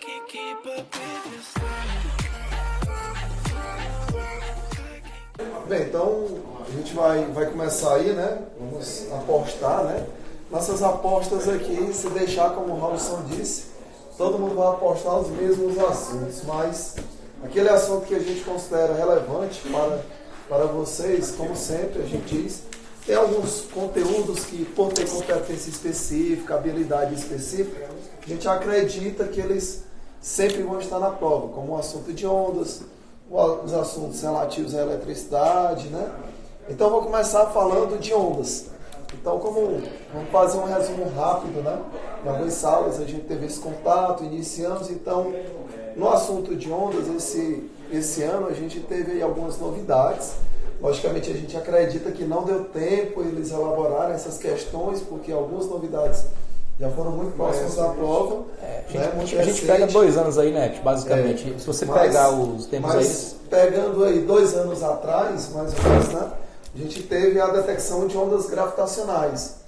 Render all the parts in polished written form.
can't keep up with your style. Bem, então a gente vai começar aí, né? Vamos apostar, né? Nossas apostas aqui, se deixar, como o Robson disse, todo mundo vai apostar os mesmos assuntos, mas aquele assunto que a gente considera relevante para vocês, como sempre a gente diz, tem alguns conteúdos que, por ter competência específica, habilidade específica, a gente acredita que eles sempre vão estar na prova, como o assunto de ondas, os assuntos relativos à eletricidade, né? Então, vou começar falando de ondas. Então, vamos fazer um resumo rápido, né? Em algumas salas a gente teve esse contato, iniciamos. Então, no assunto de ondas, esse ano a gente teve aí algumas novidades. Logicamente, a gente acredita que não deu tempo eles elaborarem essas questões, porque algumas novidades já foram muito próximas da prova. A gente pega 2 anos aí, né? Basicamente, se você pegar os tempos aí... Pegando aí 2 anos atrás, mais ou menos, né? A gente teve a detecção de ondas gravitacionais.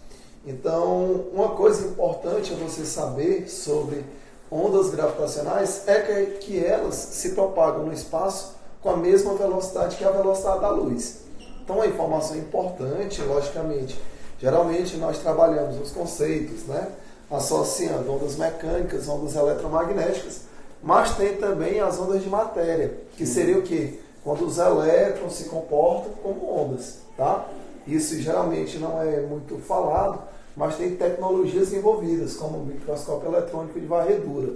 Então, uma coisa importante a você saber sobre ondas gravitacionais é que elas se propagam no espaço com a mesma velocidade que a velocidade da luz. Então, a informação importante, logicamente. Geralmente, nós trabalhamos os conceitos, né? Associando ondas mecânicas, ondas eletromagnéticas, mas tem também as ondas de matéria, que seria o quê? Quando os elétrons se comportam como ondas, tá? Isso geralmente não é muito falado, mas tem tecnologias envolvidas, como o microscópio eletrônico de varredura.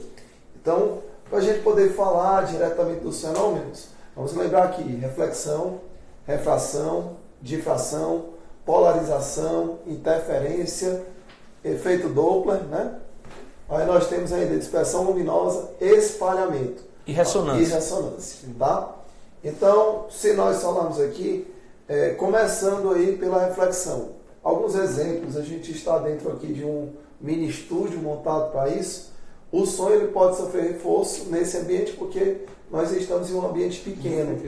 Então, para a gente poder falar diretamente dos fenômenos, vamos lembrar aqui: reflexão, refração, difração, polarização, interferência, efeito Doppler, né? Aí nós temos ainda dispersão luminosa, espalhamento e ressonância. Tá? Então, se nós falarmos aqui, começando aí pela reflexão. Alguns exemplos, a gente está dentro aqui de um mini estúdio montado para isso. O som ele pode sofrer reforço nesse ambiente porque nós estamos em um ambiente pequeno.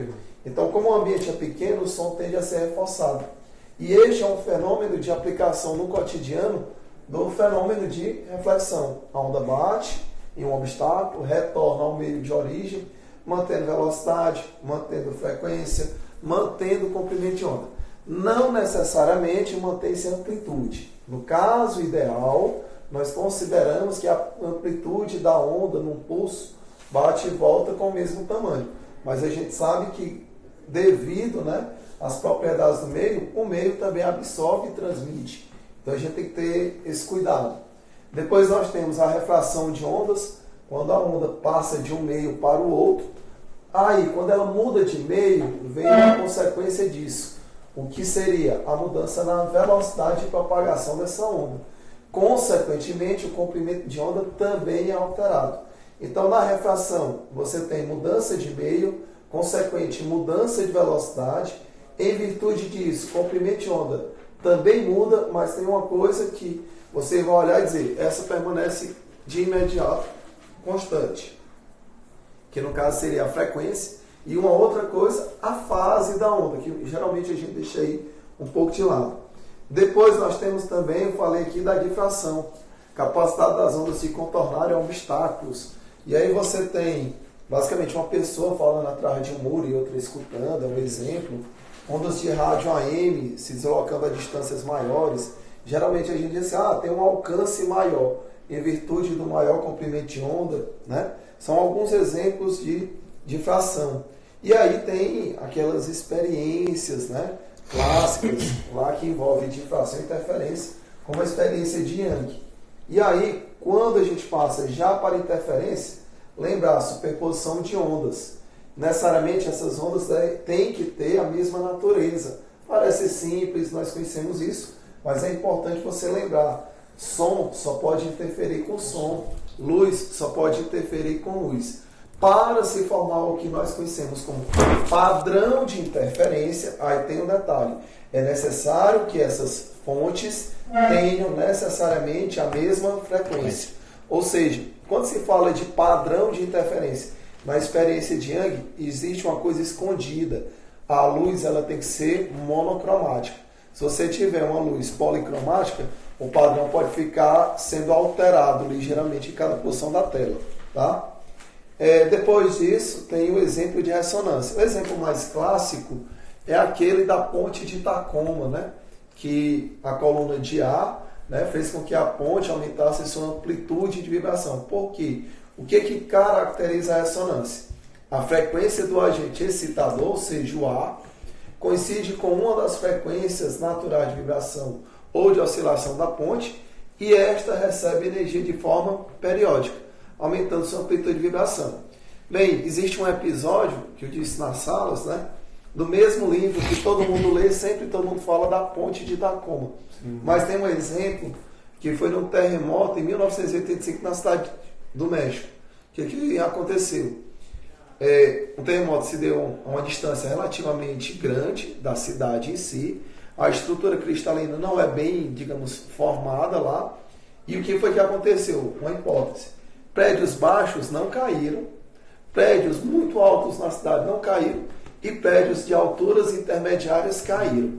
Então, como o ambiente é pequeno, o som tende a ser reforçado. E este é um fenômeno de aplicação no cotidiano do fenômeno de reflexão. A onda bate em um obstáculo, retorna ao meio de origem, mantendo velocidade, mantendo frequência, mantendo comprimento de onda. Não necessariamente mantém-se amplitude. No caso ideal, nós consideramos que a amplitude da onda num pulso bate e volta com o mesmo tamanho. Mas a gente sabe que, devido, né, às propriedades do meio, o meio também absorve e transmite. Então a gente tem que ter esse cuidado. Depois nós temos a refração de ondas, quando a onda passa de um meio para o outro. Aí, quando ela muda de meio, vem a consequência disso. O que seria a mudança na velocidade de propagação dessa onda. Consequentemente, o comprimento de onda também é alterado. Então, na refração, você tem mudança de meio, consequente mudança de velocidade. Em virtude disso, o comprimento de onda também muda, mas tem uma coisa que você vai olhar e dizer, essa permanece de imediato constante, que no caso seria a frequência, e uma outra coisa, a fase da onda, que geralmente a gente deixa aí um pouco de lado. Depois nós temos também, eu falei aqui da difração, capacidade das ondas se contornarem obstáculos. E aí você tem basicamente uma pessoa falando atrás de um muro e outra escutando, é um exemplo. Ondas de rádio AM se deslocando a distâncias maiores. Geralmente a gente diz assim, tem um alcance maior, em virtude do maior comprimento de onda, né? São alguns exemplos de difração. E aí tem aquelas experiências, né, clássicas lá que envolvem difração e interferência, como a experiência de Young. E aí, quando a gente passa já para interferência, lembrar a superposição de ondas. Necessariamente essas ondas têm que ter a mesma natureza. Parece simples, nós conhecemos isso, mas é importante você lembrar. Som só pode interferir com som, luz só pode interferir com luz. Para se formar o que nós conhecemos como padrão de interferência, aí tem um detalhe. É necessário que essas fontes tenham necessariamente a mesma frequência. Ou seja, quando se fala de padrão de interferência, na experiência de Young, existe uma coisa escondida. A luz ela tem que ser monocromática. Se você tiver uma luz policromática, o padrão pode ficar sendo alterado ligeiramente em cada posição da tela. Tá? Depois disso, tem o exemplo de ressonância. O exemplo mais clássico é aquele da ponte de Tacoma, né? Que a coluna de ar, né, fez com que a ponte aumentasse sua amplitude de vibração. Por quê? O que caracteriza a ressonância? A frequência do agente excitador, ou seja, o ar, coincide com uma das frequências naturais de vibração ou de oscilação da ponte, e esta recebe energia de forma periódica, aumentando sua amplitude de vibração. Bem, existe um episódio, que eu disse nas salas, né, do mesmo livro que todo mundo lê, sempre todo mundo fala da ponte de Tacoma. Mas tem um exemplo que foi num terremoto em 1985 na cidade do México. O que aconteceu? O terremoto se deu a uma distância relativamente grande da cidade em si. A estrutura cristalina não é bem, digamos, formada lá. E o que foi que aconteceu? Uma hipótese. Prédios baixos não caíram, prédios muito altos na cidade não caíram, e prédios de alturas intermediárias caíram.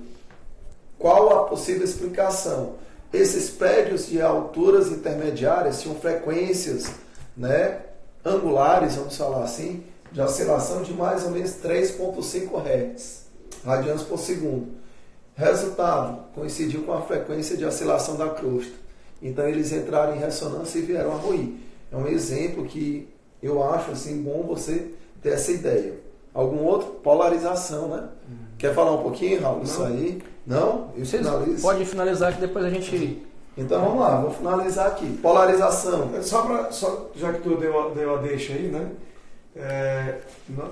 Qual a possível explicação? Esses prédios de alturas intermediárias tinham frequências, né, angulares, vamos falar assim, de oscilação de mais ou menos 3,5 Hz, radianos por segundo. Resultado, coincidiu com a frequência de oscilação da crosta. Então eles entraram em ressonância e vieram a ruir. É um exemplo que eu acho assim, bom você ter essa ideia. Algum outro? Polarização, né? Quer falar um pouquinho, Raul, isso aí? Não? Eu finalizo. Pode finalizar que depois a gente... Então vamos lá, vou finalizar aqui. Polarização. Só já que tu deu a deixa aí, né?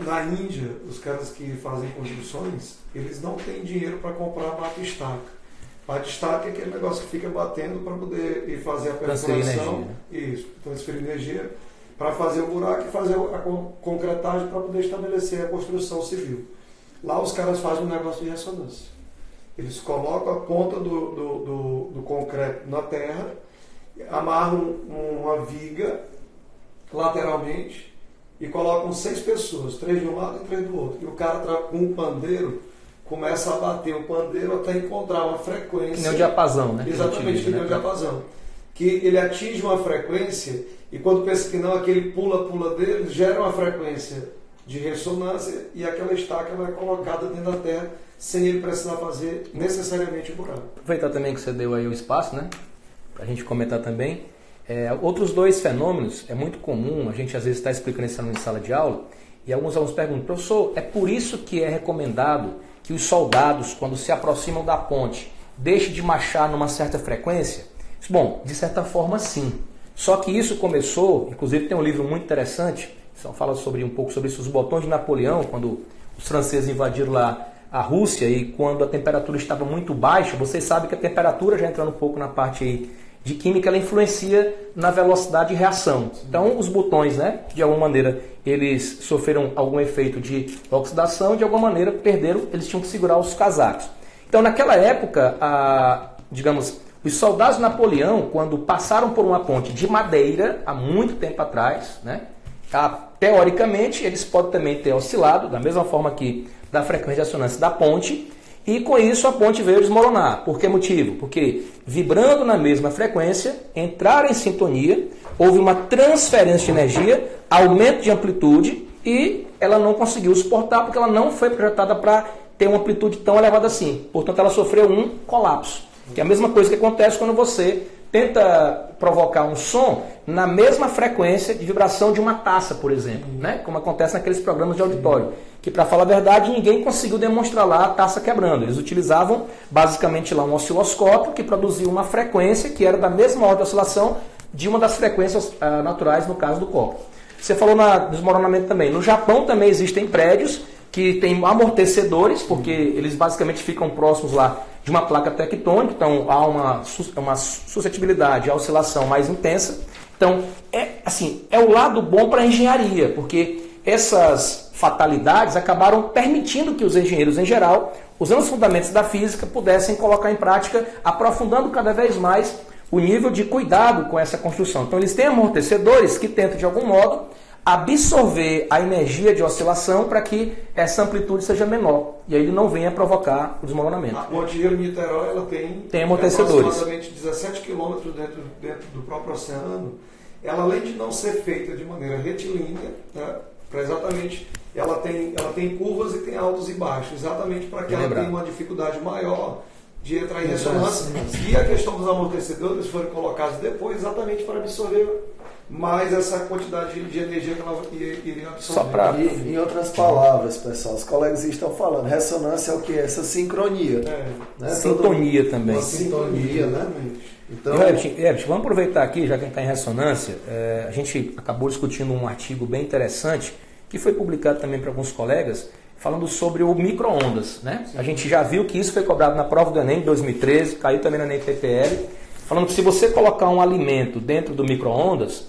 Na Índia, os caras que fazem construções, eles não têm dinheiro para comprar bate-estaca. Bate-estaca é aquele negócio que fica batendo para poder ir fazer a perfuração. Isso, transferir energia para fazer o buraco e fazer a concretagem para poder estabelecer a construção civil. Lá os caras fazem um negócio de ressonância. Eles colocam a ponta do concreto na terra, amarram uma viga lateralmente e colocam 6 pessoas, 3 de um lado e 3 do outro. E o cara com um pandeiro começa a bater o pandeiro até encontrar uma frequência. Que nem o diapasão, né? Exatamente, que nem o diapasão. Que ele atinge uma frequência e quando pensa que não, aquele pula dele gera uma frequência de ressonância e aquela estaca vai colocada dentro da terra sem ele precisar fazer necessariamente o buraco. Aproveitar também que você deu aí o espaço, né? Para a gente comentar também. Outros 2 fenômenos, é muito comum, a gente às vezes está explicando isso em sala de aula, e alguns alunos perguntam, professor, é por isso que é recomendado que os soldados, quando se aproximam da ponte, deixem de marchar numa certa frequência? Bom, de certa forma sim. Só que isso começou, inclusive tem um livro muito interessante, que fala um pouco sobre isso, os botões de Napoleão, quando os franceses invadiram lá a Rússia e quando a temperatura estava muito baixa. Vocês sabem que a temperatura, já entrando um pouco na parte aí de química, ela influencia na velocidade de reação. Então os botões, né, de alguma maneira, eles sofreram algum efeito de oxidação, de alguma maneira perderam, eles tinham que segurar os casacos. Então naquela época, os soldados de Napoleão, quando passaram por uma ponte de madeira, há muito tempo atrás, né, teoricamente eles podem também ter oscilado, da mesma forma que da frequência de ressonância da ponte, e com isso a ponte veio desmoronar. Por que motivo? Porque vibrando na mesma frequência, entraram em sintonia, houve uma transferência de energia, aumento de amplitude, e ela não conseguiu suportar porque ela não foi projetada para ter uma amplitude tão elevada assim. Portanto, ela sofreu um colapso. Que é a mesma coisa que acontece quando você tenta provocar um som na mesma frequência de vibração de uma taça, por exemplo, né? Como acontece naqueles programas de auditório, que, para falar a verdade, ninguém conseguiu demonstrar lá a taça quebrando. Eles utilizavam basicamente lá um osciloscópio que produzia uma frequência que era da mesma ordem de oscilação de uma das frequências naturais, no caso do copo. Você falou no desmoronamento também. No Japão também existem prédios que têm amortecedores, porque eles basicamente ficam próximos lá de uma placa tectônica, então há uma suscetibilidade à oscilação mais intensa. Então, é o lado bom para a engenharia, porque essas fatalidades acabaram permitindo que os engenheiros, em geral, usando os fundamentos da física, pudessem colocar em prática, aprofundando cada vez mais o nível de cuidado com essa construção. Então, eles têm amortecedores que tentam, de algum modo, absorver a energia de oscilação para que essa amplitude seja menor e aí ele não venha provocar o desmoronamento. A ponte Rio-Niterói ela tem amortecedores. Aproximadamente 17 quilômetros dentro do próprio oceano ela além de não ser feita de maneira retilínea, né, para exatamente, ela tem curvas e tem altos e baixos, exatamente para que ela tenha uma dificuldade maior de entrar em ressonância. E a questão dos amortecedores foram colocados depois exatamente para absorver mais essa quantidade de energia que ela iria absorver. Em outras palavras, pessoal, os colegas estão falando, ressonância é o que? Essa sincronia. Né? Sintonia também. Uma sintonia, né? Então, Herbert, vamos aproveitar aqui, já que a gente está em ressonância, a gente acabou discutindo um artigo bem interessante, que foi publicado também para alguns colegas, falando sobre o micro-ondas, né? A gente já viu que isso foi cobrado na prova do Enem de 2013, caiu também na Enem PPL, falando que se você colocar um alimento dentro do micro-ondas,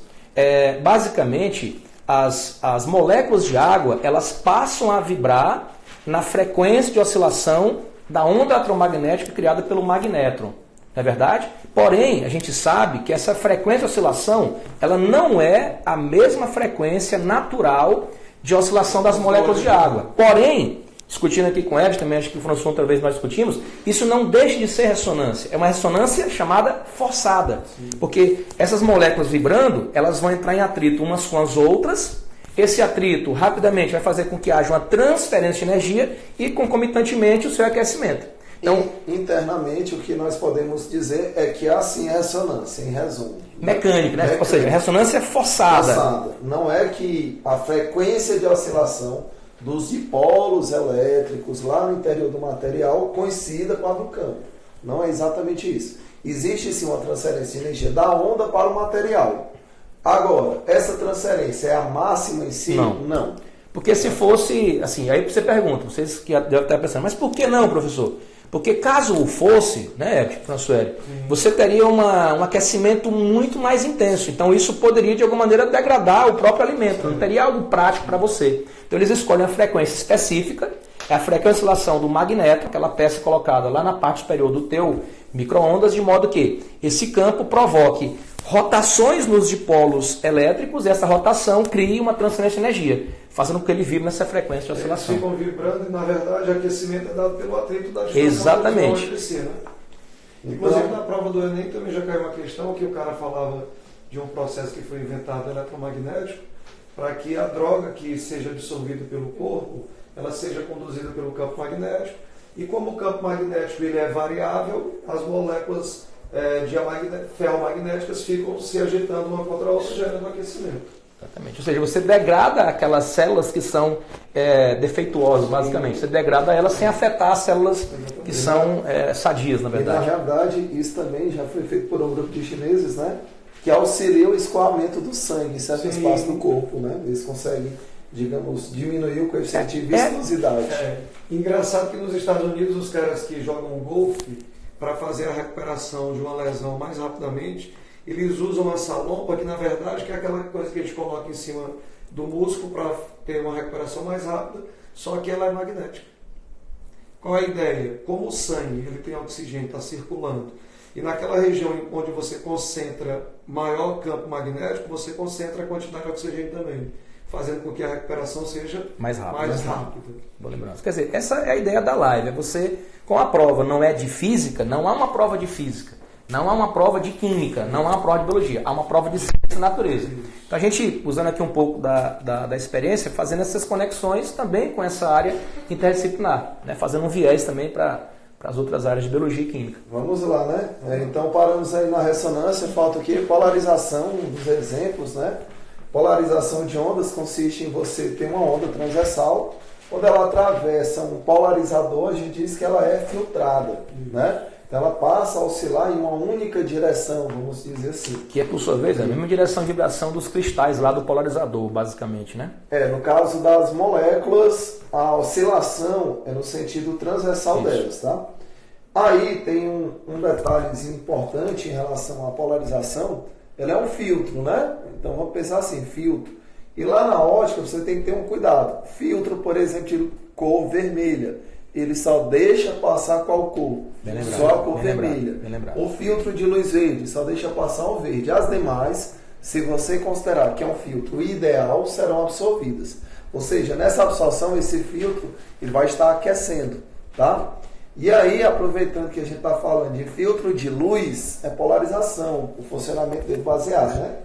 basicamente as moléculas de água, elas passam a vibrar na frequência de oscilação da onda eletromagnética criada pelo magnétron. Não é verdade? Porém, a gente sabe que essa frequência de oscilação, ela não é a mesma frequência natural de oscilação das moléculas de água. Porém, discutindo aqui com o Herbert, também acho que foi um assunto outra vez nós discutimos, isso não deixa de ser ressonância. É uma ressonância chamada forçada. Sim. Porque essas moléculas vibrando, elas vão entrar em atrito umas com as outras. Esse atrito rapidamente vai fazer com que haja uma transferência de energia e concomitantemente o seu aquecimento. Então, internamente, o que nós podemos dizer é que há sim ressonância, em resumo. Mecânica, né? Ou seja, ressonância forçada. Não é que a frequência de oscilação dos dipolos elétricos lá no interior do material coincida com a do campo. Não é exatamente isso. Existe sim uma transferência de energia da onda para o material. Agora, essa transferência é a máxima em si? Não. Porque se fosse, assim, aí você pergunta, vocês que devem estar pensando, mas por que não, professor? Porque caso fosse, né, François, você teria um aquecimento muito mais intenso. Então isso poderia de alguma maneira degradar o próprio alimento. Não teria algo prático para você. Então eles escolhem a frequência específica, é a frequência de oscilação do magnétron, aquela peça colocada lá na parte superior do teu micro-ondas, de modo que esse campo provoque rotações nos dipolos elétricos e essa rotação cria uma transferência de energia, fazendo com que ele vibre nessa frequência de oscilação. Eles ficam vibrando e, na verdade, o aquecimento é dado pelo atrito da distorção. Exatamente. Né? Inclusive, na prova do Enem também já caiu uma questão que o cara falava de um processo que foi inventado eletromagnético para que a droga que seja absorvida pelo corpo, ela seja conduzida pelo campo magnético, e como o campo magnético ele é variável, as moléculas ferromagnéticas ficam se agitando uma contra a outra, gerando aquecimento. Exatamente. Ou seja, você degrada aquelas células que são defeituosas, basicamente. Você degrada elas sem afetar as células que são sadias, na verdade. E, na verdade, isso também já foi feito por um grupo de chineses, né? Que auxilia o escoamento do sangue em certo espaço do corpo, né? Eles conseguem, digamos, diminuir o coeficiente de viscosidade. Engraçado que nos Estados Unidos, os caras que jogam golfe, para fazer a recuperação de uma lesão mais rapidamente, eles usam essa lompa, que na verdade que é aquela coisa que a gente coloca em cima do músculo para ter uma recuperação mais rápida, só que ela é magnética. Qual é a ideia? Como o sangue ele tem oxigênio, está circulando, e naquela região onde você concentra maior campo magnético, você concentra a quantidade de oxigênio também, fazendo com que a recuperação seja mais rápida. Boa lembrança. Quer dizer, essa é a ideia da live. É você, com a prova não é de física, não há uma prova de física, não há uma prova de química, não há uma prova de biologia, há uma prova de ciência e natureza. Então a gente, usando aqui um pouco da experiência, fazendo essas conexões também com essa área interdisciplinar, né? Fazendo um viés também para as outras áreas de biologia e química. Vamos lá, né? Então paramos aí na ressonância, falta o quê? Polarização dos exemplos, né? Polarização de ondas consiste em você ter uma onda transversal. Quando ela atravessa um polarizador, a gente diz que ela é filtrada, né? Então ela passa a oscilar em uma única direção, vamos dizer assim. Que é, por sua vez, a mesma direção de vibração dos cristais lá do polarizador, basicamente, né? No caso das moléculas, a oscilação é no sentido transversal delas, tá? Aí tem um detalhezinho importante em relação à polarização. Ela é um filtro, né? Então vamos pensar assim, filtro. E lá na ótica você tem que ter um cuidado. Filtro, por exemplo, de cor vermelha, ele só deixa passar qual cor? Só a cor vermelha. O filtro de luz verde só deixa passar o verde. As demais, se você considerar que é um filtro ideal, serão absorvidas. Ou seja, nessa absorção, esse filtro ele vai estar aquecendo, tá? E aí, aproveitando que a gente está falando de filtro de luz, é polarização, o funcionamento dele baseado, né?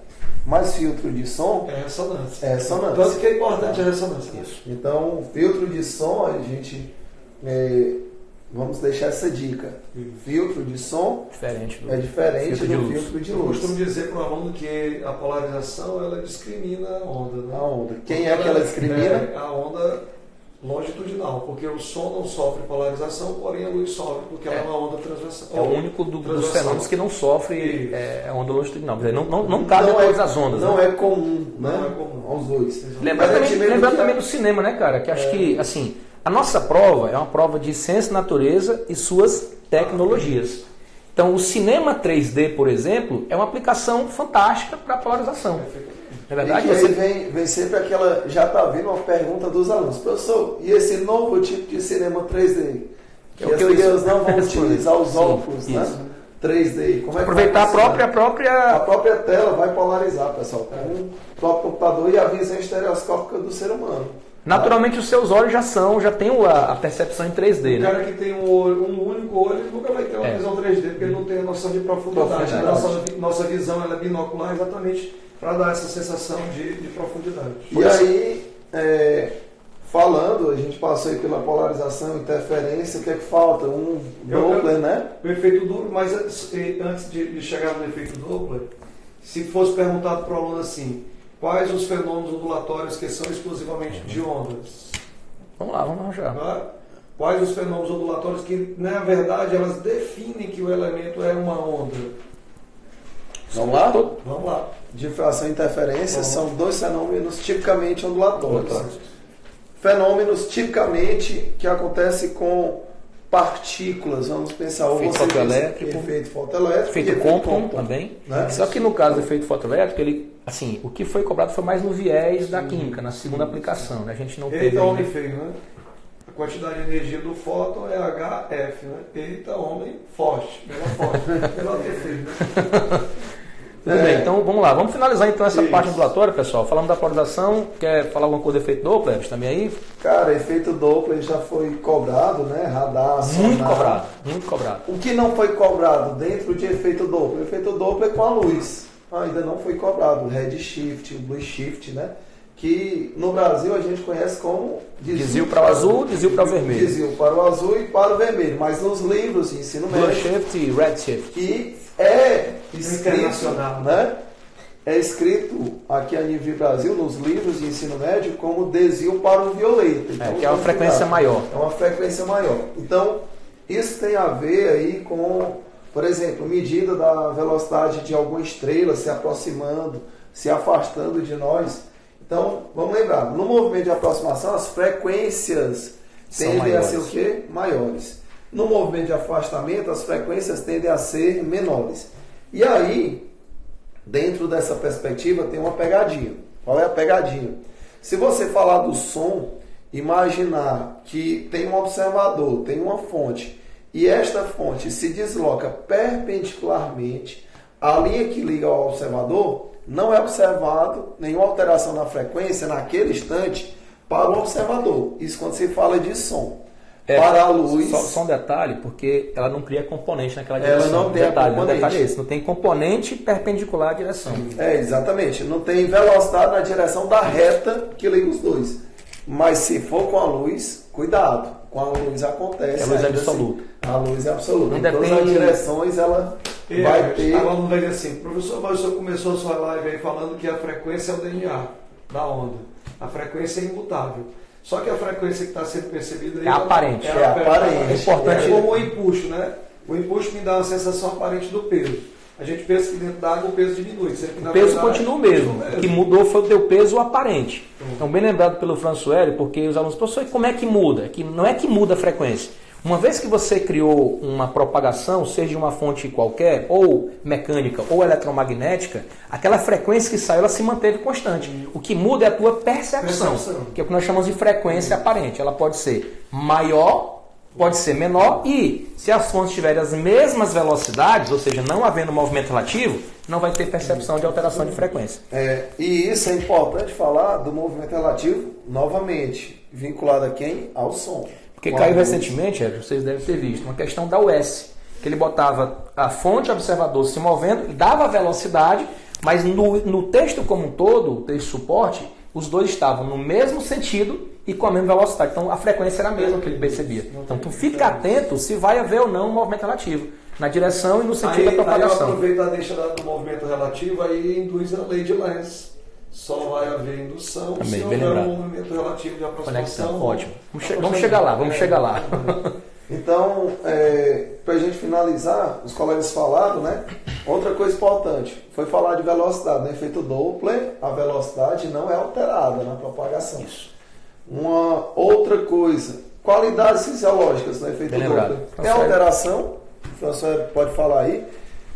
Mas filtro de som É ressonância. é ressonância. Tanto que é importante a ressonância. Isso. Então, filtro de som, a gente vamos deixar essa dica. Filtro de som Diferente do é diferente filtro de do luz. filtro de Eu luz. costumo dizer para o aluno que a polarização ela discrimina a onda. Né? A onda. Quem é que ela discrimina? É a onda longitudinal, porque o som não sofre polarização, porém a luz sofre, porque ela é uma onda transversal. É o único dos transversal. fenômenos que não sofre Isso. a onda longitudinal. Quer dizer, não cabe a todas as ondas. Não né? é comum, né? Não é comum. Aos dois. Lembrando Mas a gente também, vê que também do cinema, né, cara? Que acho que, assim, a nossa prova é uma prova de ciência e natureza e suas tecnologias. Então, o cinema 3D, por exemplo, é uma aplicação fantástica para a polarização. Não é verdade? E que aí vem sempre aquela, já está vindo uma pergunta dos alunos, professor, e esse novo tipo de cinema 3D? Que É o as que eu pessoas ia não vão responder. utilizar os Sim, óculos, né? isso. 3D. Como é que Aproveitar vai funcionar? a própria... A própria tela vai polarizar, pessoal, com o próprio computador e a visão estereoscópica do ser humano. Naturalmente, os seus olhos já têm a percepção em 3D, O né? cara que tem um único olho ele nunca vai ter uma visão 3D, porque ele não tem a noção de profundidade. Nossa visão ela é binocular exatamente para dar essa sensação de profundidade. E aí, falando, a gente passou aí pela polarização, interferência, o que é que falta? Um Doppler, né? O efeito Doppler, mas antes de chegar no efeito Doppler, se fosse perguntado para o aluno assim, quais os fenômenos ondulatórios que são exclusivamente de ondas? Vamos lá já. Tá? Quais os fenômenos ondulatórios que, na verdade, elas definem que o elemento é uma onda? Vamos lá? Vamos lá. Difração e interferência são dois fenômenos tipicamente ondulatórios. Fenômenos tipicamente que acontecem com partículas, vamos pensar, ou Efeito você pensa fotoelétrico. efeito fotoelétrico, Efeito e Compton também. né? Só que no caso do efeito fotoelétrico, ele, assim, o que foi cobrado foi mais no viés da química, na segunda aplicação. Né? A gente não teve Eita, homem ainda. feio, né? A quantidade de energia do fóton é HF, né? Eita, homem forte. Melhor ter feio, né? Tudo bem, então vamos lá. Vamos finalizar então essa Isso. parte ondulatória, pessoal. Falamos da polarização. Quer falar alguma coisa do efeito Doppler também aí? Cara, efeito Doppler já foi cobrado, né? Radar, Muito sonar. cobrado, muito cobrado. O que não foi cobrado dentro de efeito Doppler? Efeito Doppler com a luz. Ainda não foi cobrado. O redshift, o blue shift, né? Que no Brasil a gente conhece como Desvio para o azul, desvio para o vermelho. Desvio para o azul e para o vermelho. Mas nos livros de ensino Blue médio, shift e red shift. que é escrito, Internacional. né? É escrito aqui a nível Brasil, nos livros de ensino médio, como desvio para o violeta. Então, Que é uma frequência maior. É uma frequência maior. Então, isso tem a ver aí com, por exemplo, medida da velocidade de alguma estrela se aproximando, se afastando de nós. Então, vamos lembrar, no movimento de aproximação, as frequências São tendem a maiores. ser o quê? Maiores. No movimento de afastamento, as frequências tendem a ser menores. E aí, dentro dessa perspectiva, tem uma pegadinha. Qual é a pegadinha? Se você falar do som, imaginar que tem um observador, tem uma fonte, e esta fonte se desloca perpendicularmente à linha que liga ao observador, não é observado nenhuma alteração na frequência naquele instante para o observador. Isso quando se fala de som. Para a luz... Só um detalhe, porque ela não cria componente naquela Ela direção. não tem a detalhe, componente. O detalhe é esse, não tem componente perpendicular à direção. Exatamente. Não tem velocidade na direção da reta que liga os dois. Mas se for com a luz, cuidado. Com a luz acontece. É a luz ainda absoluta. assim. A luz é absoluta. Ainda Em todas tem- as direções ela vai ter... O aluno vai dizer assim, professor, mas o senhor começou a sua live aí falando que a frequência é o DNA da onda. A frequência é imutável. Só que a frequência que está sendo percebida aí É aparente. É aparente. É importante. É como o empuxo, né? O empuxo me dá uma sensação aparente do peso. A gente pensa que dentro da água o peso diminui. Sendo que, na O peso verdade, continua o mesmo. O que mudou foi o teu peso aparente. Então, bem lembrado pelo François, porque os alunos, professor, como é que muda? Que não é que muda a frequência. Uma vez que você criou uma propagação, seja de uma fonte qualquer, ou mecânica, ou eletromagnética, aquela frequência que saiu, ela se manteve constante. O que muda é a tua percepção, que é o que nós chamamos de frequência aparente. Ela pode ser maior, pode ser menor, e se as fontes tiverem as mesmas velocidades, ou seja, não havendo movimento relativo, não vai ter percepção de alteração de frequência. E isso é importante falar do movimento relativo, novamente, vinculado a quem? Ao som. Porque Com a caiu luz. recentemente, vocês devem ter visto, uma questão da US, que ele botava a fonte observador se movendo, dava velocidade, mas no texto como um todo, o texto suporte, os dois estavam no mesmo sentido e com a mesma velocidade. Então a frequência era a mesma que ele percebia. Então tu fica atento se vai haver ou não um movimento relativo, na direção e no sentido da propagação. Aí aproveita a deixa do movimento relativo, aí induz a lei de Lenz. Só vai haver indução também, se houver um movimento relativo de aproximação. Conexão, ótimo. Vamos chegar lá. Então, para a gente finalizar, os colegas falaram, né? Outra coisa importante foi falar de velocidade. No efeito Doppler, a velocidade não é alterada na propagação. Isso. Uma outra coisa, qualidades fisiológicas no efeito Doppler. Tem alteração? O professor pode falar aí.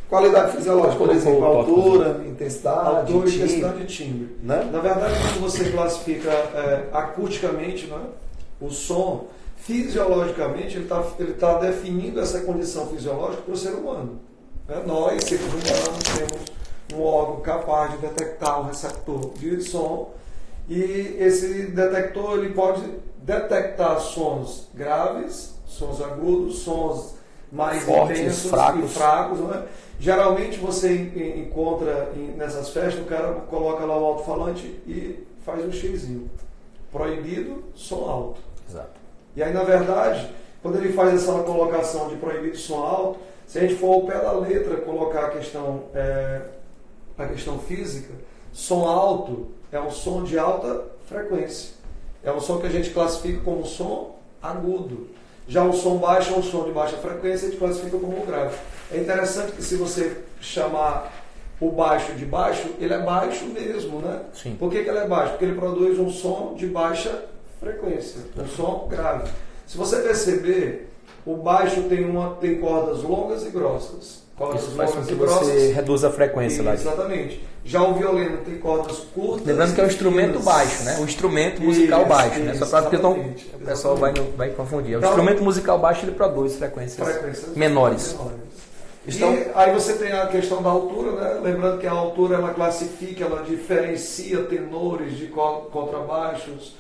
Qualidade fisiológica, por exemplo, altura, intensidade, intensidade e timbre. Né? Na verdade, quando você classifica acusticamente, né, o som, fisiologicamente, ele tá definindo essa condição fisiológica para o ser humano. Né? Nós, seres humanos, temos um órgão capaz de detectar um receptor de som e esse detector ele pode detectar sons graves, sons agudos, sons mais fortes, intensos fracos. e fracos. Né? Geralmente você encontra nessas festas, o cara coloca lá o alto-falante e faz um xizinho. Proibido, som alto. Exato. E aí, na verdade, quando ele faz essa colocação de proibido som alto, se a gente for ao pé da letra colocar a questão física, som alto é um som de alta frequência. É um som que a gente classifica como som agudo. Já o som baixo é um som de baixa frequência, a gente classifica como grave. É interessante que se você chamar o baixo de baixo, ele é baixo mesmo, né? Sim. Por que ele é baixo? Porque ele produz um som de baixa frequência, um som grave. Se você perceber, o baixo tem cordas longas e grossas. Cordas Isso faz com longas que e grossas. Você reduza a frequência lá. Exatamente. Já o violino tem cordas curtas. Lembrando que é um instrumento finas. baixo, né? O instrumento musical baixo, né? Só para exatamente. o pessoal vai confundir. O Então, instrumento musical baixo ele produz frequências menores. Então, e aí você tem a questão da altura, né? Lembrando que a altura ela classifica, ela diferencia tenores de contrabaixos,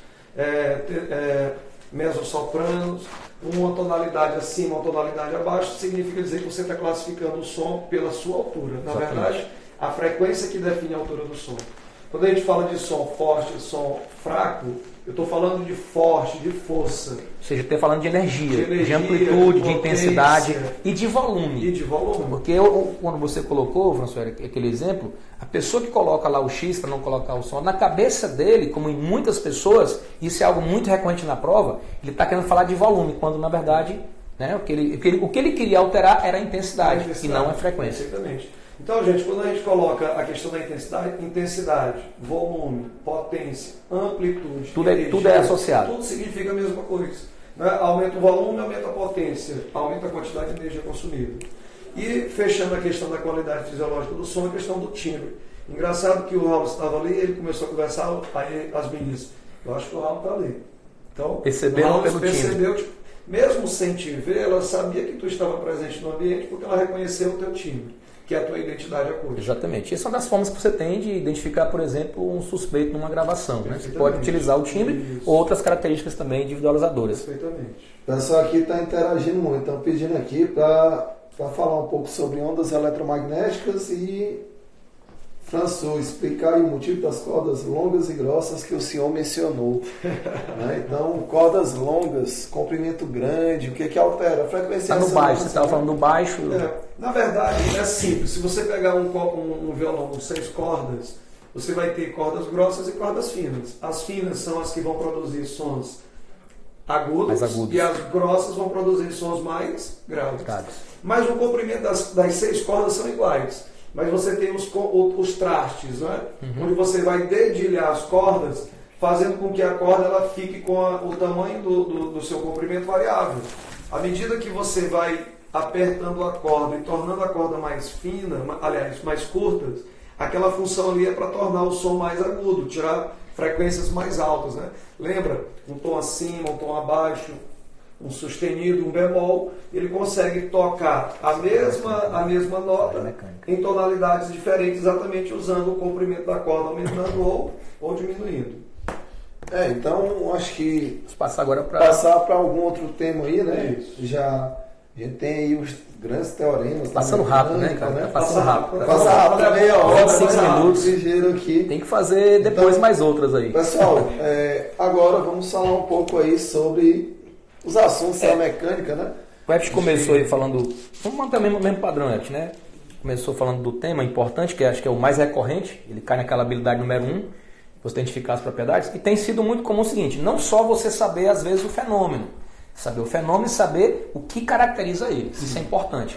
mezzo-sopranos. Uma tonalidade acima, uma tonalidade abaixo, significa dizer que você está classificando o som pela sua altura. Na verdade, a frequência que define a altura do som. Quando a gente fala de som forte e som fraco, eu estou falando de forte, de força. Ou seja, está falando de energia, de amplitude, de intensidade e de volume. E de volume. Porque quando você colocou, François, aquele exemplo, a pessoa que coloca lá o X para não colocar o som, na cabeça dele, como em muitas pessoas, isso é algo muito recorrente na prova, ele está querendo falar de volume, quando na verdade, né, o que ele queria alterar era a intensidade e não a frequência. Exatamente. Então, gente, quando a gente coloca a questão da intensidade, volume, potência, amplitude, tudo é associado. Tudo significa a mesma coisa. Né? Aumenta o volume, aumenta a potência, aumenta a quantidade de energia consumida. E fechando a questão da qualidade fisiológica do som, a questão do timbre. Engraçado que o Raul estava ali, ele começou a conversar, aí as meninas, eu acho que o Raul está ali. Então, percebeu pelo percebeu, timbre. Mesmo sem te ver, ela sabia que tu estava presente no ambiente porque ela reconheceu o teu timbre, que é a tua identidade acústica. Exatamente. Essa é uma das formas que você tem de identificar, por exemplo, um suspeito numa gravação. Né? Você pode utilizar o timbre ou outras características também individualizadoras. Perfeitamente. O pessoal aqui está interagindo muito, estão pedindo aqui para falar um pouco sobre ondas eletromagnéticas e, François, explicar aí o motivo das cordas longas e grossas que o senhor mencionou. Né? Então, cordas longas, comprimento grande, o que altera? A frequência. Está no baixo, você estava falando do baixo. Na verdade, é simples. Se você pegar um violão com 6 cordas, você vai ter cordas grossas e cordas finas. As finas são as que vão produzir sons agudos. E as grossas vão produzir sons mais graves. Mas o comprimento das 6 cordas são iguais. Mas você tem os trastes, né? Onde você vai dedilhar as cordas, fazendo com que a corda ela fique com o tamanho do seu comprimento variável. À medida que você vai apertando a corda e tornando a corda mais fina, aliás, mais curtas, aquela função ali é para tornar o som mais agudo, tirar frequências mais altas, né? Lembra? Um tom acima, um tom abaixo, um sustenido, um bemol, ele consegue tocar a mesma nota em tonalidades diferentes, exatamente usando o comprimento da corda, aumentando ou diminuindo. Então acho que passar agora para algum outro tema aí, né? Isso. Já A gente tem aí os grandes teoremas. Passando também, rápido, né, cara? Passando rápido. Passa rápido, meia hora, 25 minutos. ligeiro aqui. Tem que fazer depois Então, mais outras aí. Pessoal, agora vamos falar um pouco aí sobre os assuntos da mecânica, né? O Epti começou aí falando, vamos manter o mesmo padrão, Epti, né? Começou falando do tema importante, que acho que é o mais recorrente, ele cai naquela habilidade número 1, você identificar as propriedades, e tem sido muito comum o seguinte, não só você saber às vezes o fenômeno, saber o fenômeno e saber o que caracteriza ele, isso é importante.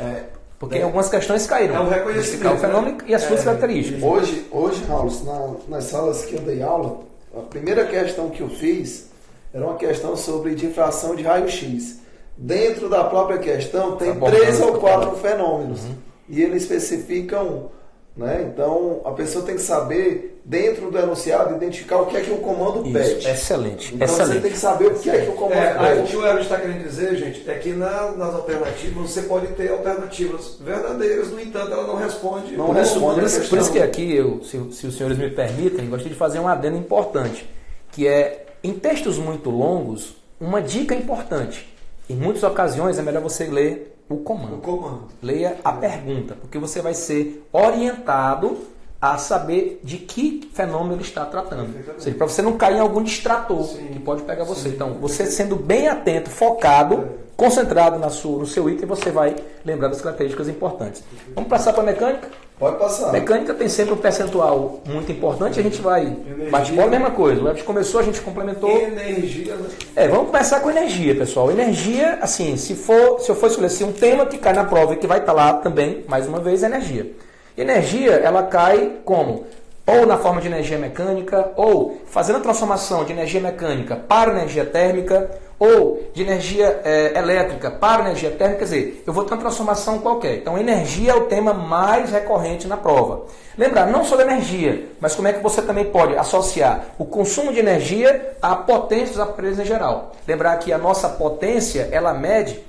Porque algumas questões caíram. É um reconhecimento, o fenômeno e as suas características. Hoje, Raul, nas salas que eu dei aula, a primeira questão que eu fiz era uma questão sobre difração de raio-x. Dentro da própria questão tem 3 ou 4 fenômenos. E eles especificam, né? Então a pessoa tem que saber, dentro do enunciado, identificar o que é que o comando pede. Excelente. Então você tem que saber o que é que o comando Aí, o pede. que o Elvis está querendo dizer, gente, é que nas alternativas você pode ter alternativas verdadeiras, no entanto, ela não responde. Não responde a questão. Por isso que aqui, se os senhores me permitem, gostaria de fazer um adendo importante, que é, em textos muito longos, uma dica importante. Em muitas ocasiões é melhor você ler o comando. Leia a pergunta, porque você vai ser orientado a saber de que fenômeno ele está tratando. Ou seja, para você não cair em algum distrator que pode pegar você. Então, você sendo bem atento, focado, concentrado no seu item, você vai lembrar das características importantes. Vamos passar para a mecânica? Pode passar. Mecânica tem sempre um percentual muito importante, a gente vai bate-bola, mesma coisa. O Web começou, a gente complementou. Energia, né? Vamos começar com energia, pessoal. Energia, assim, se eu for escolher assim, um tema que cai na prova e que vai estar lá também, mais uma vez, energia. Energia, ela cai como? Ou na forma de energia mecânica, ou fazendo a transformação de energia mecânica para energia térmica, ou de energia elétrica para energia térmica, quer dizer, eu vou ter uma transformação qualquer. Então, energia é o tema mais recorrente na prova. Lembrar, não só da energia, mas como é que você também pode associar o consumo de energia à potência dos aparelhos em geral. Lembrar que a nossa potência, ela mede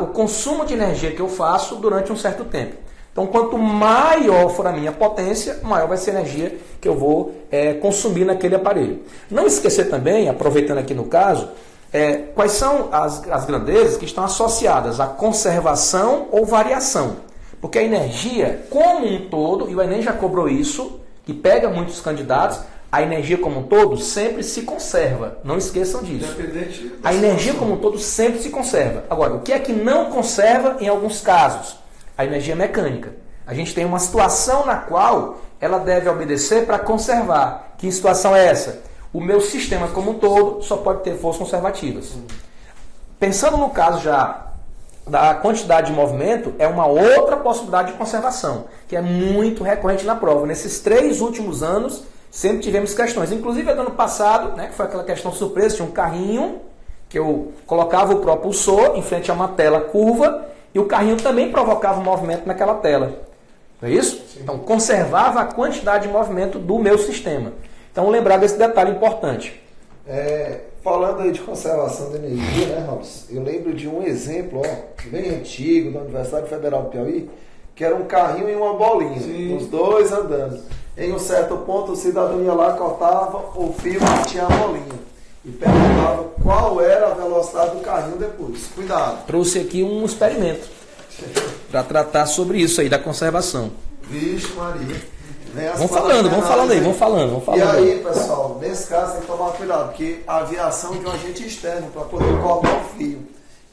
o consumo de energia que eu faço durante um certo tempo. Então, quanto maior for a minha potência, maior vai ser a energia que eu vou consumir naquele aparelho. Não esquecer também, aproveitando aqui no caso, quais são as grandezas que estão associadas à conservação ou variação. Porque a energia como um todo, e o Enem já cobrou isso, que pega muitos candidatos, a energia como um todo sempre se conserva. Não esqueçam disso. A energia como um todo sempre se conserva. Agora, o que é que não conserva em alguns casos? A energia mecânica. A gente tem uma situação na qual ela deve obedecer para conservar. Que situação é essa? O meu sistema como um todo só pode ter forças conservativas. Pensando no caso já da quantidade de movimento, é uma outra possibilidade de conservação, que é muito recorrente na prova. Nesses 3 últimos anos, sempre tivemos questões. Inclusive, no ano passado, né, que foi aquela questão surpresa, tinha um carrinho que eu colocava o propulsor em frente a uma tela curva, e o carrinho também provocava um movimento naquela tela. Não é isso? Sim. Então, conservava a quantidade de movimento do meu sistema. Então, lembrar desse detalhe importante. Falando aí de conservação de energia, né, Robson? Eu lembro de um exemplo bem antigo da Universidade Federal do Piauí, que era um carrinho e uma bolinha, Sim. Os dois andando. Em um certo ponto, o cidadão ia lá, cortava o fio que tinha a bolinha. E perguntava qual era a velocidade do carrinho depois. Cuidado. Trouxe aqui um experimento para tratar sobre isso aí, da conservação. Vixe Maria. Vamos falando. E aí, pessoal, nesse caso tem que tomar cuidado, porque a aviação é de um agente externo para poder cortar o fio.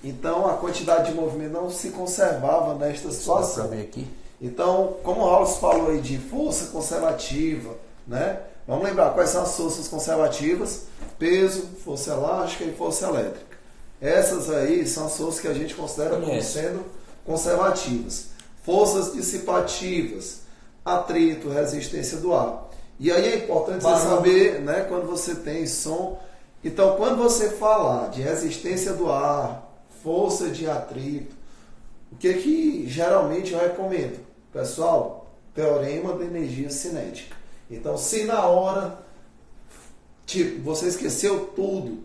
Então a quantidade de movimento não se conservava nesta situação. Aqui. Então, como o Raul falou aí de força conservativa, né? Vamos lembrar quais são as forças conservativas: peso, força elástica e força elétrica. Essas aí são as forças que a gente considera como sendo conservativas. Forças dissipativas: atrito, resistência do ar. E aí é importante você saber, né, quando você tem som. Então, quando você falar de resistência do ar, força de atrito, o que geralmente eu recomendo? Pessoal, teorema da energia cinética. Então, se na hora, tipo, você esqueceu tudo,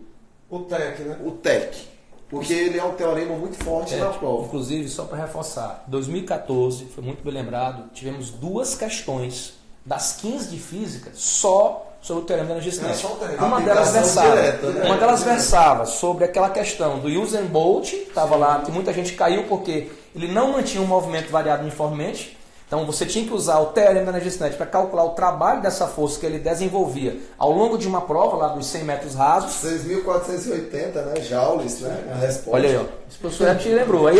o TEC, né? O TEC. Porque ele é um teorema muito forte na prova. Inclusive, só para reforçar, 2014, foi muito bem lembrado, tivemos 2 questões das 15 de física, só sobre o teorema da energia cinética. só o teorema. Uma delas Aplicação versava, direta, né? uma delas versava sobre aquela questão do Usain Bolt, estava lá, que muita gente caiu porque ele não mantinha um movimento variado uniformemente. Então você tinha que usar o teorema da energia cinética para calcular o trabalho dessa força que ele desenvolvia ao longo de uma prova lá dos 100 metros rasos. 6.480, né? Joules, né? A resposta. Olha aí, ó. Esse professor te lembrou. Aí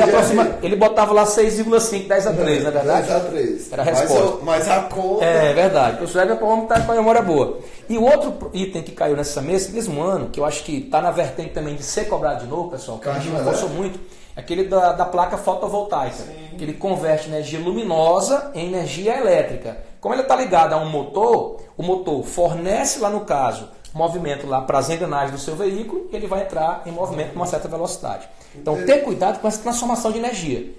ele botava lá 6,5, 10 a 3, não é verdade? 10 a 3. Era a resposta. Mas a conta... É verdade. O professor Edgar Palma está com a memória boa. E o outro item que caiu nesse mesmo ano, que eu acho que está na vertente também de ser cobrado de novo, pessoal, que a gente reforçou muito, é aquele da placa fotovoltaica, que ele converte energia luminosa em energia elétrica. Como ele está ligado a um motor, o motor fornece lá no caso movimento lá para as engrenagens do seu veículo e ele vai entrar em movimento com uma certa velocidade. Então, ter cuidado com essa transformação de energia.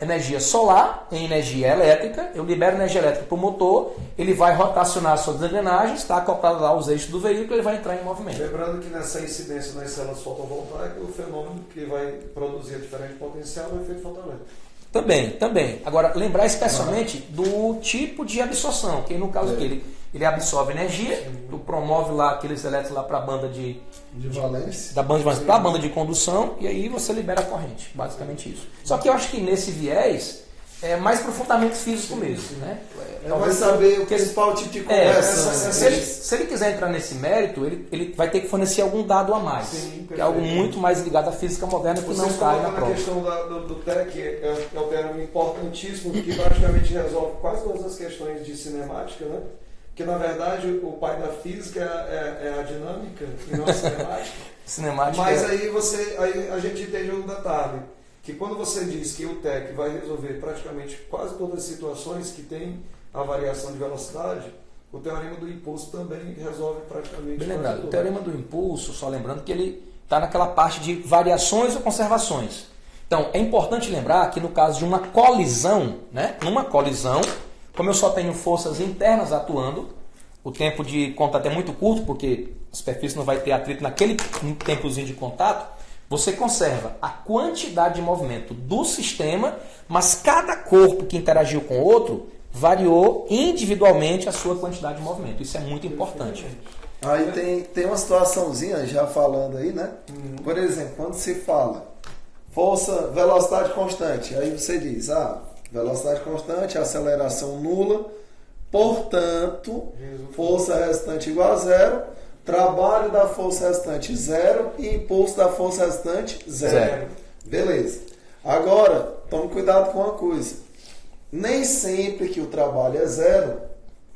Energia solar em energia elétrica, eu libero energia elétrica para o motor, ele vai rotacionar suas engrenagens, está acoplado lá aos eixos do veículo, ele vai entrar em movimento. Lembrando que nessa incidência nas células fotovoltaicas, o fenômeno que vai produzir a diferente potencial é o efeito fotoelétrico. Também. Agora, lembrar especialmente do tipo de absorção, que no caso que ele absorve energia, tu promove lá aqueles elétrons lá para a banda de valência. Da banda de valência para a banda de condução, e aí você libera a corrente, basicamente isso. Só que eu acho que nesse viés é mais profundamente físico mesmo, né? Vai saber o principal tipo de conversa. Se ele quiser entrar nesse mérito, ele vai ter que fornecer algum dado a mais, que é algo muito mais ligado à física moderna que não cai na prova. A questão do TEC é um termo importantíssimo que praticamente resolve quase todas as questões de cinemática, né? Que na verdade o pai da física é a dinâmica e não a cinemática. Mas aí a gente entende um detalhe, que quando você diz que o TEC vai resolver praticamente quase todas as situações que tem a variação de velocidade, o teorema do impulso também resolve praticamente. Bem lembrado, o teorema do impulso, só lembrando que ele está naquela parte de variações ou conservações. Então, é importante lembrar que no caso de uma colisão, né, numa colisão, como eu só tenho forças internas atuando, o tempo de contato é muito curto, porque a superfície não vai ter atrito naquele tempozinho de contato, você conserva a quantidade de movimento do sistema, mas cada corpo que interagiu com o outro variou individualmente a sua quantidade de movimento. Isso é muito importante. Aí tem uma situaçãozinha, já falando aí, né? Por exemplo, quando se fala força, velocidade constante, aí você diz, velocidade constante, aceleração nula, portanto, força restante igual a zero, trabalho da força restante zero e impulso da força restante zero. Beleza. Agora, tome cuidado com uma coisa. Nem sempre que o trabalho é zero,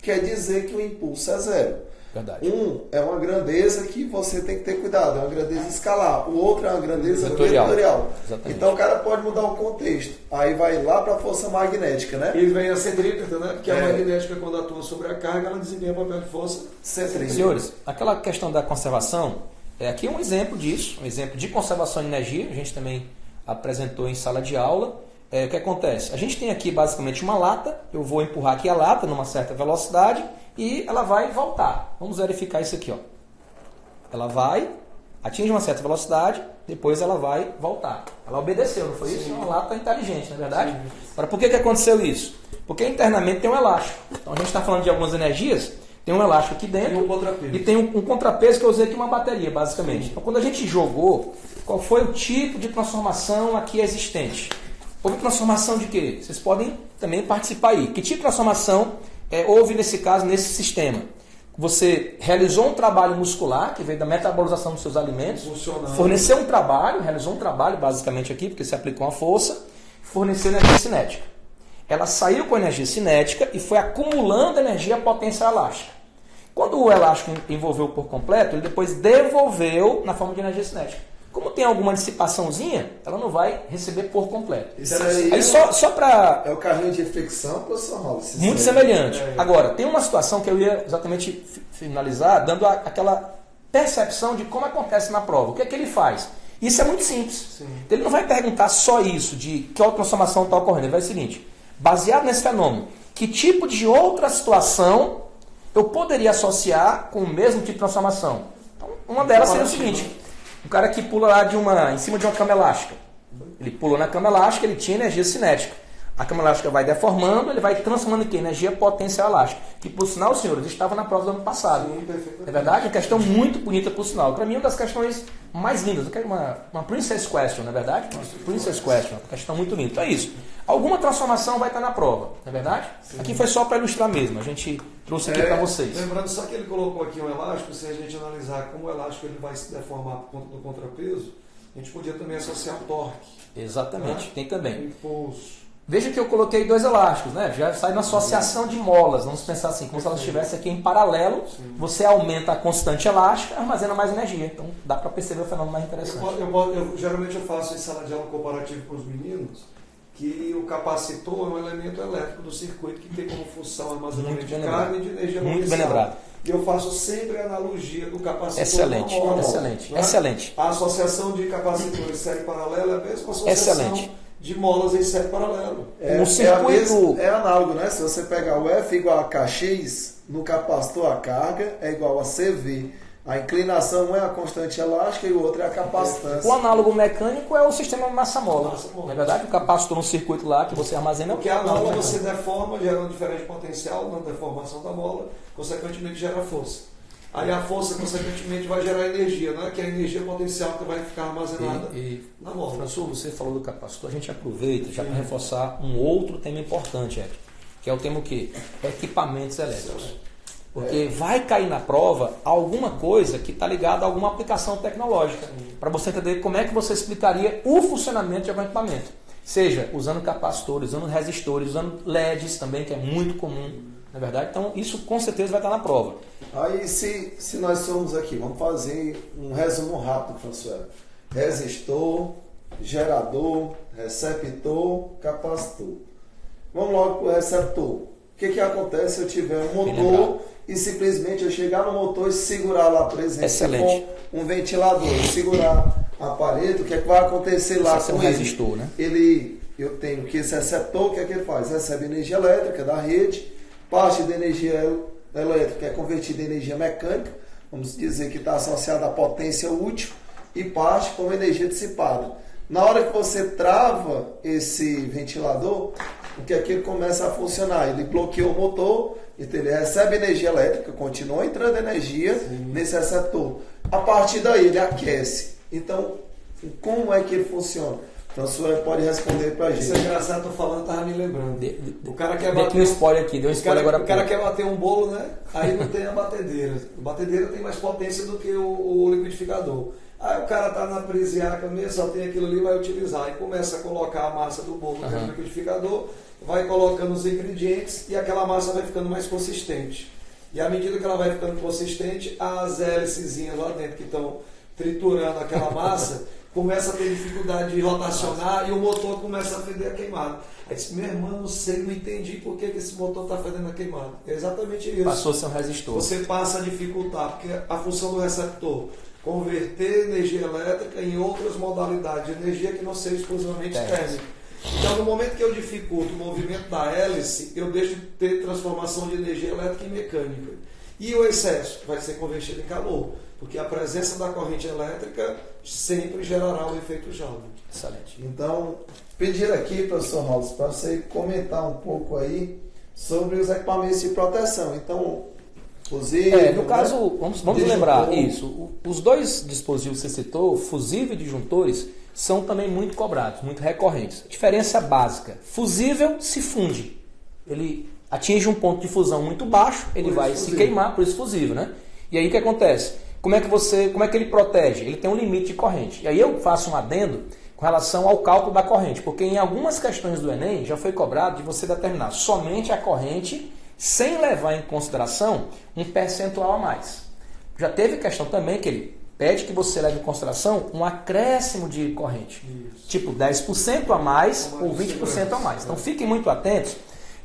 quer dizer que o impulso é zero. Verdade. É uma grandeza que você tem que ter cuidado, é uma grandeza escalar. O outro é uma grandeza vetorial. Então o cara pode mudar o contexto. Aí vai lá para a força magnética, né? E vem a centrípeta, né? Porque a magnética, quando atua sobre a carga, ela desempenha o papel de força centrípeta. Senhores, aquela questão da conservação, aqui é um exemplo disso, um exemplo de conservação de energia, a gente também apresentou em sala de aula. O que acontece? A gente tem aqui basicamente uma lata, eu vou empurrar aqui a lata numa certa velocidade e ela vai voltar. Vamos verificar isso aqui. Ó. Ela vai, atinge uma certa velocidade, depois ela vai voltar. Ela obedeceu, não foi isso? É uma lata inteligente, não é verdade? Sim. Agora, por que aconteceu isso? Porque internamente tem um elástico. Então a gente está falando de algumas energias, tem um elástico aqui dentro e tem um contrapeso que eu usei aqui uma bateria, basicamente. Sim. Então quando a gente jogou, qual foi o tipo de transformação aqui existente? Houve transformação de quê? Vocês podem também participar aí. Que tipo de transformação houve nesse caso, nesse sistema? Você realizou um trabalho muscular, que veio da metabolização dos seus alimentos, forneceu um trabalho, realizou um trabalho basicamente aqui, porque se aplicou uma força, forneceu energia cinética. Ela saiu com energia cinética e foi acumulando energia potencial elástica. Quando o elástico envolveu por completo, ele depois devolveu na forma de energia cinética. Como tem alguma dissipaçãozinha, ela não vai receber por completo. Isso aí só para... É o carrinho de fricção, professor Mauro? Muito semelhante. Agora, tem uma situação que eu ia exatamente finalizar, dando aquela percepção de como acontece na prova. O que é que ele faz? Isso é muito simples. Sim. Ele não vai perguntar só isso, de que outra transformação está ocorrendo. Ele vai dizer o seguinte, baseado nesse fenômeno, que tipo de outra situação eu poderia associar com o mesmo tipo de transformação? Então, uma delas seria o seguinte... O cara que pula lá em cima de uma cama elástica. Ele pulou na cama elástica, ele tinha energia cinética. A cama elástica vai deformando, ele vai transformando em quê? Energia potencial elástica. Que, por sinal, senhores, estava na prova do ano passado. Sim, perfeitamente. É verdade? Uma questão muito bonita, por sinal. Para mim, é uma das questões mais lindas. Eu quero uma Princess Question, não é verdade? Uma Princess Question. Uma questão muito linda. Então é isso. Alguma transformação vai estar na prova, não é verdade? Sim. Aqui foi só para ilustrar mesmo. A gente trouxe aqui para vocês. Lembrando só que ele colocou aqui um elástico, se a gente analisar como o elástico ele vai se deformar por conta do contrapeso, a gente podia também associar o torque. Exatamente, Né? tem também. O impulso. Veja que eu coloquei 2 elásticos, né? Já sai na associação de molas. Vamos pensar assim, como se elas estivessem aqui em paralelo. Sim. Você aumenta a constante elástica, armazena mais energia. Então dá para perceber o fenômeno mais interessante. Geralmente eu faço em sala de aula comparativo com os meninos, que o capacitor é um elemento elétrico do circuito que tem como função armazenamento Muito de bem carga lembrado. e de energia Muito bem potencial. lembrado. E eu faço sempre a analogia do capacitor Excelente, com a mola. excelente, Né? excelente. A associação de capacitores em série paralela é a mesma associação Excelente. de molas em série paralelo. Um circuito- É análogo, né? Se você pegar o F igual a KX, no capacitor a carga é igual a CV. A inclinação um é a constante elástica e o outro é a capacitância. O análogo mecânico é o sistema massa-mola. Massa-mola. Não é verdade? O capacitor no circuito lá que você armazena Porque a análogo mola você mecânico. deforma, gera um diferente potencial na deformação da mola, consequentemente gera força. Aí a força, consequentemente, vai gerar energia, né? Que é a energia potencial que vai ficar armazenada na mola. François, você falou do capacitor, a gente aproveita já para reforçar um outro tema importante, Ed, que é o tema o quê? Equipamentos elétricos. Porque vai cair na prova alguma coisa que está ligada a alguma aplicação tecnológica, para você entender como é que você explicaria o funcionamento de algum equipamento. Seja usando capacitores, usando resistores, usando LEDs também, que é muito comum, não é verdade? Então isso com certeza vai estar na prova. Aí se nós somos aqui, vamos fazer um resumo rápido, François. Resistor, gerador, receptor, capacitor. Vamos logo para o receptor. O que acontece se eu tiver um Bem motor lembrado. e simplesmente eu chegar no motor e segurar lá, por exemplo, Excelente. com um ventilador, segurar a parede, o que é que vai acontecer lá Esse é um com ele? resistor, né? Eu tenho que esse receptor, o que é que ele faz? Recebe energia elétrica da rede, parte da energia elétrica é convertida em energia mecânica, vamos dizer que está associada à potência útil, e parte como energia dissipada. Na hora que você trava esse ventilador, o que é que ele começa a funcionar? Ele bloqueia o motor, então ele recebe energia elétrica, continua entrando energia nesse receptor. A partir daí ele aquece. Então, como é que ele funciona? Então, o senhor pode responder para a gente. Isso é engraçado, tô falando, tava me lembrando. O cara quer Deu aqui um spoiler aqui, deu um spoiler agora. O cara quer bater um bolo, né? Aí não tem a batedeira. A batedeira tem mais potência do que o liquidificador. Aí o cara tá na prisiaca mesmo, só tem aquilo ali, vai utilizar. Aí começa a colocar a massa do bolo no liquidificador, vai colocando os ingredientes e aquela massa vai ficando mais consistente. E à medida que ela vai ficando consistente, as hélicezinhas lá dentro que estão triturando aquela massa começa a ter dificuldade de rotacionar e o motor começa a feder a queimado. Aí disse, meu irmão, não sei, não entendi por que esse motor está fedendo a queimado. É exatamente isso. Passou a ser um resistor. Você passa a dificultar, porque a função do receptor converter energia elétrica em outras modalidades de energia que não seja exclusivamente térmica. Então, no momento que eu dificulto o movimento da hélice, eu deixo de ter transformação de energia elétrica em mecânica. E o excesso vai ser convertido em calor, porque a presença da corrente elétrica sempre gerará o efeito Joule. Excelente. Então, pedir aqui, professor Raul, para você comentar um pouco aí sobre os equipamentos de proteção. Então, fusível... No caso, vamos lembrar isso. Os dois dispositivos que você citou, fusível e disjuntores, são também muito cobrados, muito recorrentes. Diferença básica. Fusível se funde. Ele atinge um ponto de fusão muito baixo, ele vai se queimar, por isso fusível, né? E aí o que acontece? Como é que ele protege? Ele tem um limite de corrente. E aí eu faço um adendo com relação ao cálculo da corrente, porque em algumas questões do Enem já foi cobrado de você determinar somente a corrente sem levar em consideração um percentual a mais. Já teve questão também que ele pede que você leve em consideração um acréscimo de corrente. Isso. Tipo 10% a mais ou 20% a mais. Então fiquem muito atentos.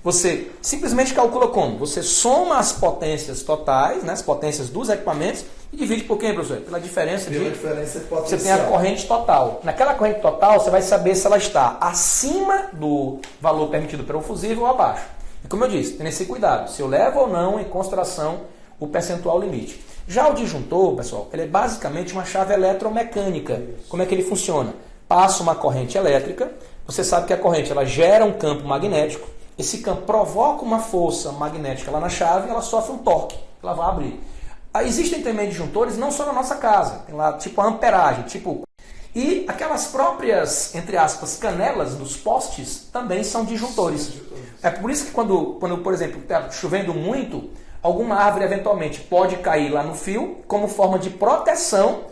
Você simplesmente calcula como? Você soma as potências totais, né, as potências dos equipamentos e divide por quem, professor? Pela diferença de potencial. Você tem a corrente total. Naquela corrente total, você vai saber se ela está acima do valor permitido pelo fusível ou abaixo. E como eu disse, tem esse cuidado. Se eu levo ou não em consideração o percentual limite. Já o disjuntor, pessoal, ele é basicamente uma chave eletromecânica. Como é que ele funciona? Passa uma corrente elétrica, você sabe que a corrente ela gera um campo magnético, esse campo provoca uma força magnética lá na chave e ela sofre um torque, ela vai abrir. Existem também disjuntores não só na nossa casa, tem lá tipo a amperagem, tipo... E aquelas próprias, entre aspas, canelas dos postes também são disjuntores. É por isso que quando por exemplo, está chovendo muito, alguma árvore eventualmente pode cair lá no fio como forma de proteção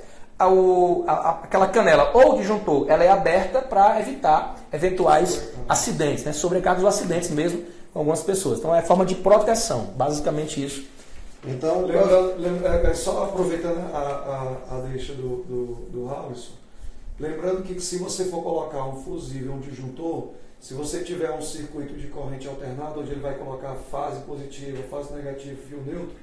aquela canela ou disjuntor. Ela é aberta para evitar eventuais acidentes, né? Sobrecargas ou acidentes mesmo com algumas pessoas. Então é forma de proteção, basicamente isso. Então, só aproveitando a deixa do Alisson, lembrando que se você for colocar um fusível, um disjuntor, se você tiver um circuito de corrente alternada, onde ele vai colocar fase positiva, fase negativa, fio neutro,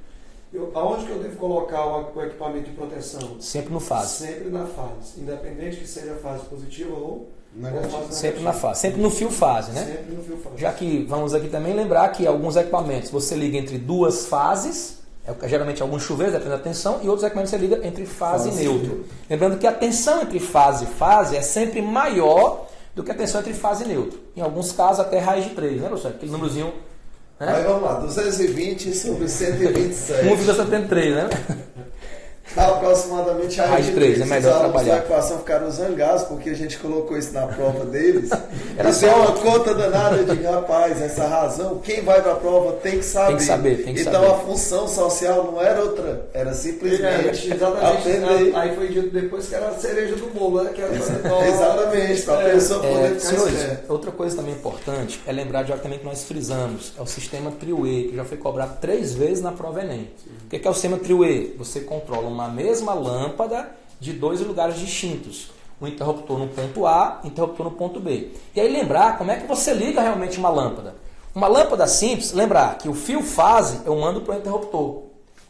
aonde que eu devo colocar o equipamento de proteção? Sempre no fase. Sempre na fase, independente que seja fase positiva ou negativa. Sempre na fase, sempre no fio fase, né? Sempre no fio fase. Já que vamos aqui também lembrar que alguns equipamentos você liga entre duas fases, geralmente alguns chuveiros, dependendo da tensão, e outros equipamentos você liga entre fase e neutro. Lembrando que a tensão entre fase e fase é sempre maior do que a tensão entre fase e neutro. Em alguns casos até raiz de 3, né, professor? Aquele númerozinho... Né? Aí vamos lá, 220 sobre 127. 1,73, né? Aproximadamente a raiz de 3, é melhor trabalhar. Os da equação ficaram zangados porque a gente colocou isso na prova deles. Era só uma conta danada de rapaz, essa razão, quem vai para a prova tem que saber. Tem que saber, tem que então saber. A função social não era outra, era simplesmente exatamente. aprender. Aí foi dito depois que era a cereja do bolo, né? Que era exatamente, para a pessoa poder ficar senhores, esperta. outra coisa também importante é lembrar de algo também que nós frisamos, é o sistema Trio-E, que já foi cobrado 3 vezes na prova Enem. O que é o sistema Trio-E? Você controla uma mesma lâmpada de 2 lugares distintos. Um interruptor no ponto A, interruptor no ponto B. E aí lembrar como é que você liga realmente uma lâmpada. Uma lâmpada simples, lembrar que o fio fase eu mando para o interruptor.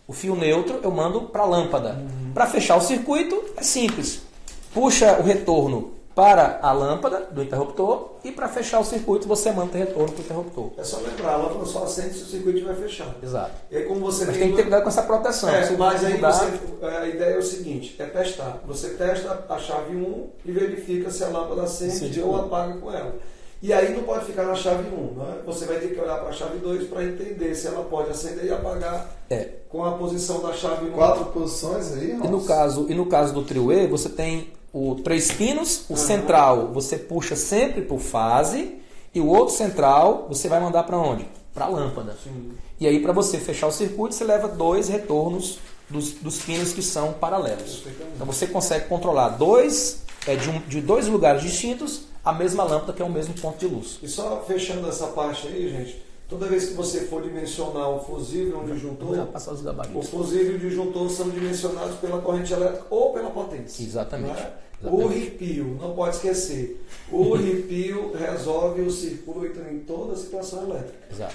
O fio neutro eu mando para a lâmpada. Para fechar o circuito é simples. Puxa o retorno para a lâmpada do interruptor e para fechar o circuito você manda o retorno para o interruptor. É só lembrar, a lâmpada só acende se o circuito estiver fechado. Exato. E aí, como você Mas tem que ter cuidado com essa proteção. Mas aí a ideia é o seguinte, é testar. Você testa a chave 1 e verifica se a lâmpada acende ou apaga com ela. E aí não pode ficar na chave 1, né? Você vai ter que olhar para a chave 2 para entender se ela pode acender e apagar com a posição da chave 1. 4 posições aí, E no caso do Trio-E, você tem 3 pinos, o central você puxa sempre para o fase e o outro central você vai mandar para onde? Para a lâmpada. Sim. E aí para você fechar o circuito você leva 2 retornos dos pinos que são paralelos. Então você consegue controlar de 2 lugares distintos a mesma lâmpada que é o mesmo ponto de luz. E só fechando essa parte aí, gente, toda vez que você for dimensionar um fusível, um disjuntor, passar os o gabaritos. fusível e o disjuntor são dimensionados pela corrente elétrica ou pela potência. Exatamente. Né? Exatamente. O ripio, não pode esquecer, o ripio resolve o circuito em toda a situação elétrica. Exato.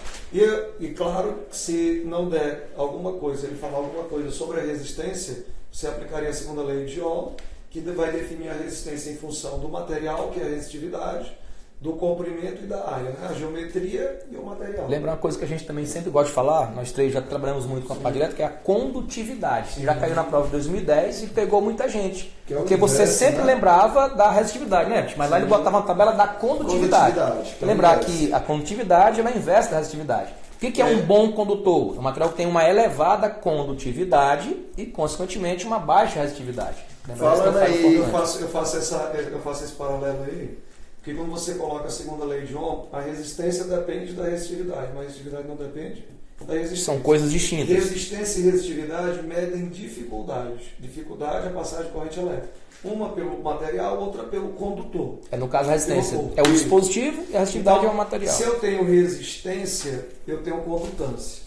E claro, se não der alguma coisa, ele falar alguma coisa sobre a resistência, você aplicaria a segunda lei de Ohm, que vai definir a resistência em função do material, que é a resistividade, do comprimento e da área, né? A geometria e o material. Lembra uma coisa que a gente também sempre gosta de falar, nós 3 já trabalhamos muito com a parte elétrica, que é a condutividade. Você já caiu na prova de 2010 e pegou muita gente. Porque você sempre lembrava da resistividade, né? Mas lá ele botava uma tabela da condutividade. Lembrar que a condutividade ela é a inversa da resistividade. O que é um bom condutor? É um material que tem uma elevada condutividade e, consequentemente, uma baixa resistividade. Falando aí, eu faço esse paralelo aí, porque quando você coloca a segunda lei de Ohm, a resistência depende da resistividade, mas a resistividade não depende da resistência. São coisas distintas. Resistência e resistividade medem dificuldades. Dificuldade é a passagem de corrente elétrica. Uma pelo material, outra pelo condutor. No caso a resistência é o dispositivo e a resistividade então, é o material. Se eu tenho resistência, eu tenho condutância.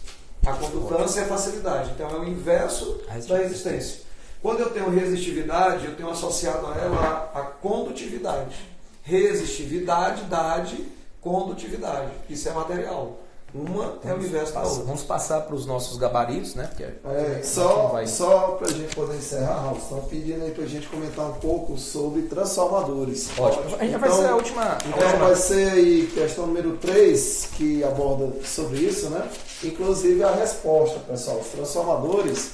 A condutância é facilidade, então é o inverso da resistência. Quando eu tenho resistividade, eu tenho associado a ela a condutividade. Resistividade, condutividade. Isso é material. Uma é o inverso da outra. Vamos passar para os nossos gabaritos, né? Só para a gente poder encerrar, Raul, estão pedindo aí para a gente comentar um pouco sobre transformadores. Ótimo. A gente vai ser a última. Então vai ser aí questão número 3 que aborda sobre isso, né? Inclusive a resposta, pessoal. Os transformadores,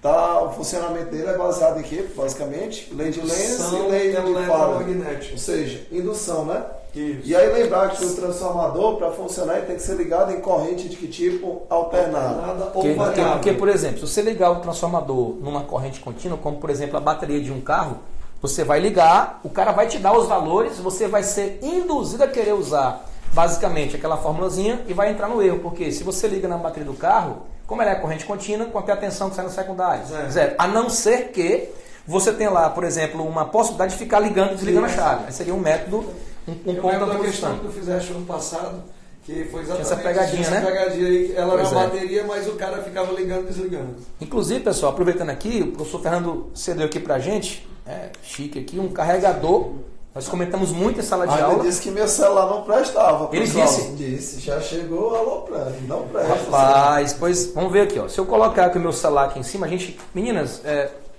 O funcionamento dele é baseado em quê? Basicamente, lei de Lenz e lei de Faraday. eletromagnética. Ou seja, indução, né? Isso. E aí lembrar que o transformador, para funcionar, ele tem que ser ligado em corrente de que tipo? Alternada. Nada ou Porque, variável. por exemplo, se você ligar o transformador numa corrente contínua, como por exemplo a bateria de um carro, você vai ligar, o cara vai te dar os valores, você vai ser induzido a querer usar basicamente aquela formulazinha e vai entrar no erro. Porque se você liga na bateria do carro, como ela é corrente contínua, quanto é a tensão que sai no secundário? Zero. A não ser que você tenha lá, por exemplo, uma possibilidade de ficar ligando e desligando a chave. Aí seria um método, um ponto lembro da da questão posição. que tu fizeste ano passado, que foi exatamente Essa pegadinha, essa né? pegadinha aí, ela era Pois uma é. bateria, mas o cara ficava ligando e desligando. Inclusive, pessoal, aproveitando aqui, o professor Fernando cedeu aqui pra gente, chique aqui, um carregador. Nós comentamos muito em sala de Ainda aula. disse que meu celular não prestava. Ele pessoal. disse? Disse, já chegou aloprando, não presta. Rapaz, pois vamos ver aqui, ó. Se eu colocar aqui o meu celular aqui em cima, a gente. Meninas,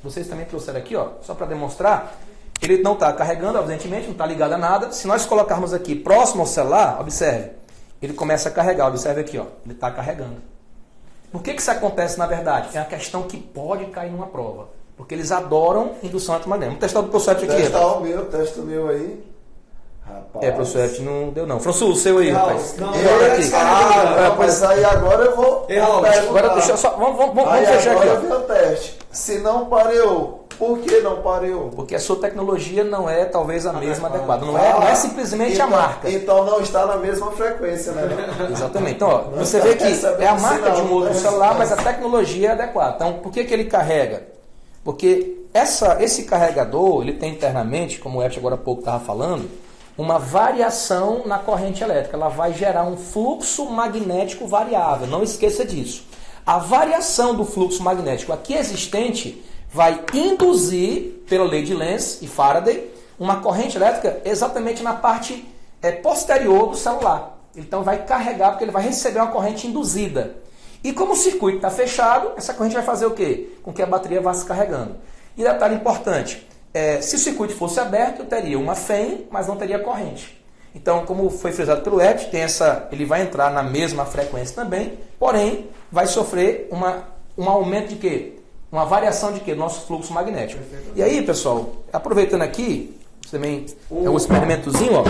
vocês também trouxeram aqui, ó, só para demonstrar. Ele não está carregando, evidentemente, não está ligado a nada. Se nós colocarmos aqui próximo ao celular, observe, ele começa a carregar. Observe aqui, ó, ele está carregando. Por que isso acontece na verdade? É uma questão que pode cair numa prova. Porque eles adoram indução eletromagnética. Vamos testar o professor aqui. Testa o meu aí. Rapaz. Professor Eft não deu não. François, o seu aí, rapaz. Não, Aqui. Mas aí agora eu vou. Agora deixa eu só. Vamos fechar aqui, Agora ó. vem o teste. Se não pareou, por que não pareou? Porque a sua tecnologia não é talvez a mesma adequada. Não é simplesmente a marca. Então não está na mesma frequência, né? Exatamente. Então, ó, você vê que é a marca de um outro celular, mas a tecnologia é adequada. Então, por que ele carrega? Porque esse carregador, ele tem internamente, como o Eft agora há pouco estava falando, uma variação na corrente elétrica. Ela vai gerar um fluxo magnético variável. Não esqueça disso. A variação do fluxo magnético aqui existente vai induzir, pela lei de Lenz e Faraday, uma corrente elétrica exatamente na parte posterior do celular. Então vai carregar, porque ele vai receber uma corrente induzida. E como o circuito está fechado, essa corrente vai fazer o quê? Com que a bateria vá se carregando. E detalhe importante, se o circuito fosse aberto, eu teria uma FEM, mas não teria corrente. Então, como foi frisado pelo Ed, ele vai entrar na mesma frequência também, porém, vai sofrer um aumento de quê? Uma variação de quê? Nosso fluxo magnético. E aí, pessoal, aproveitando aqui, também é um experimentozinho, ó.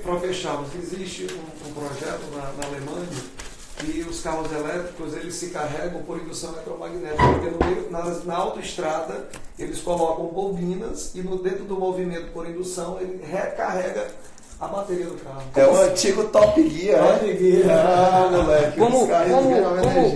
Para fecharmos, existe um projeto na Alemanha que os carros elétricos eles se carregam por indução eletromagnética, porque no meio, na autoestrada eles colocam bobinas e dentro do movimento por indução ele recarrega a bateria do carro. É o antigo Top Gear, né? Top Gear. Ah, moleque.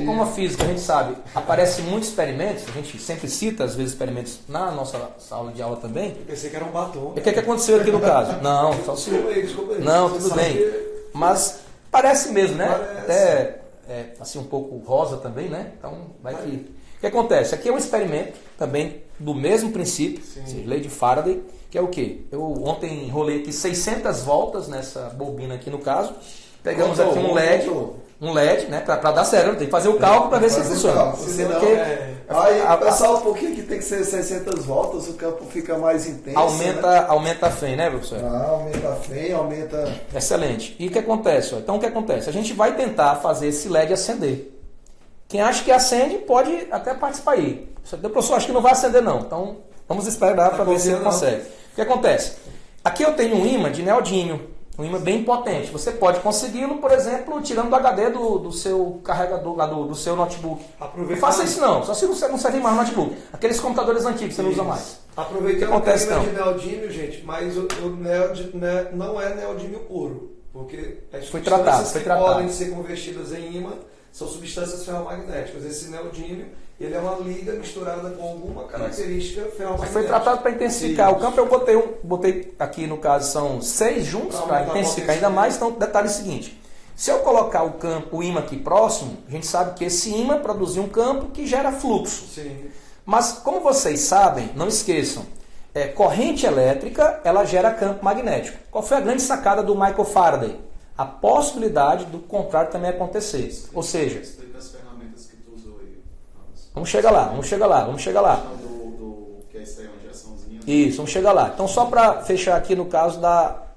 Como a física, a gente sabe, aparecem muitos experimentos, a gente sempre cita, às vezes, experimentos na nossa sala de aula também. Eu pensei que era um batom. E o que aconteceu aqui no caso? Não, só se... Desculpa aí. Não, tudo bem. Mas parece mesmo, né? Parece. Até assim um pouco rosa também, né? Então vai que... O que acontece? Aqui é um experimento também do mesmo princípio, lei de Faraday, que é o quê? Eu ontem enrolei aqui 600 voltas nessa bobina aqui no caso. Pegamos aqui um LED, né? Para dar certo, tem que fazer o cálculo para ver se funciona. Aí, pessoal, por que tem que ser 600 voltas? O campo fica mais intenso. Aumenta a FEM, né, professor? Aumenta a FEM, aumenta... Excelente. E o que acontece? Então, o que acontece? A gente vai tentar fazer esse LED acender. Quem acha que acende, pode até participar aí. O professor acha que não vai acender, não. Então, vamos esperar para ver se ele consegue. O que acontece? Aqui eu tenho um ímã de neodímio, um ímã bem potente. Você pode consegui-lo, por exemplo, tirando do HD do seu carregador, lá do seu notebook. Não faça isso não, só se não serve mais no notebook. Aqueles computadores antigos que você não usa mais. Aproveitando o ímã de neodímio, gente, mas o não é neodímio puro, porque as substâncias que podem ser convertidas em ímã são substâncias ferromagnéticas. Esse neodímio, ele é uma liga misturada com alguma característica ferromagnética. Foi tratado para intensificar. Isso. O campo eu botei aqui, no caso, são 6 juntos para intensificar ainda mais. Então, detalhe seguinte. Se eu colocar o ímã aqui próximo, a gente sabe que esse ímã produziu um campo que gera fluxo. Sim. Mas, como vocês sabem, não esqueçam, corrente elétrica, ela gera campo magnético. Qual foi a grande sacada do Michael Faraday? A possibilidade do contrário também acontecer. Ou seja... Explica as ferramentas que tu usou aí. Vamos chegar lá. Que é isso aí, uma injeçãozinha. Isso, vamos chegar lá. Então, só para fechar aqui no caso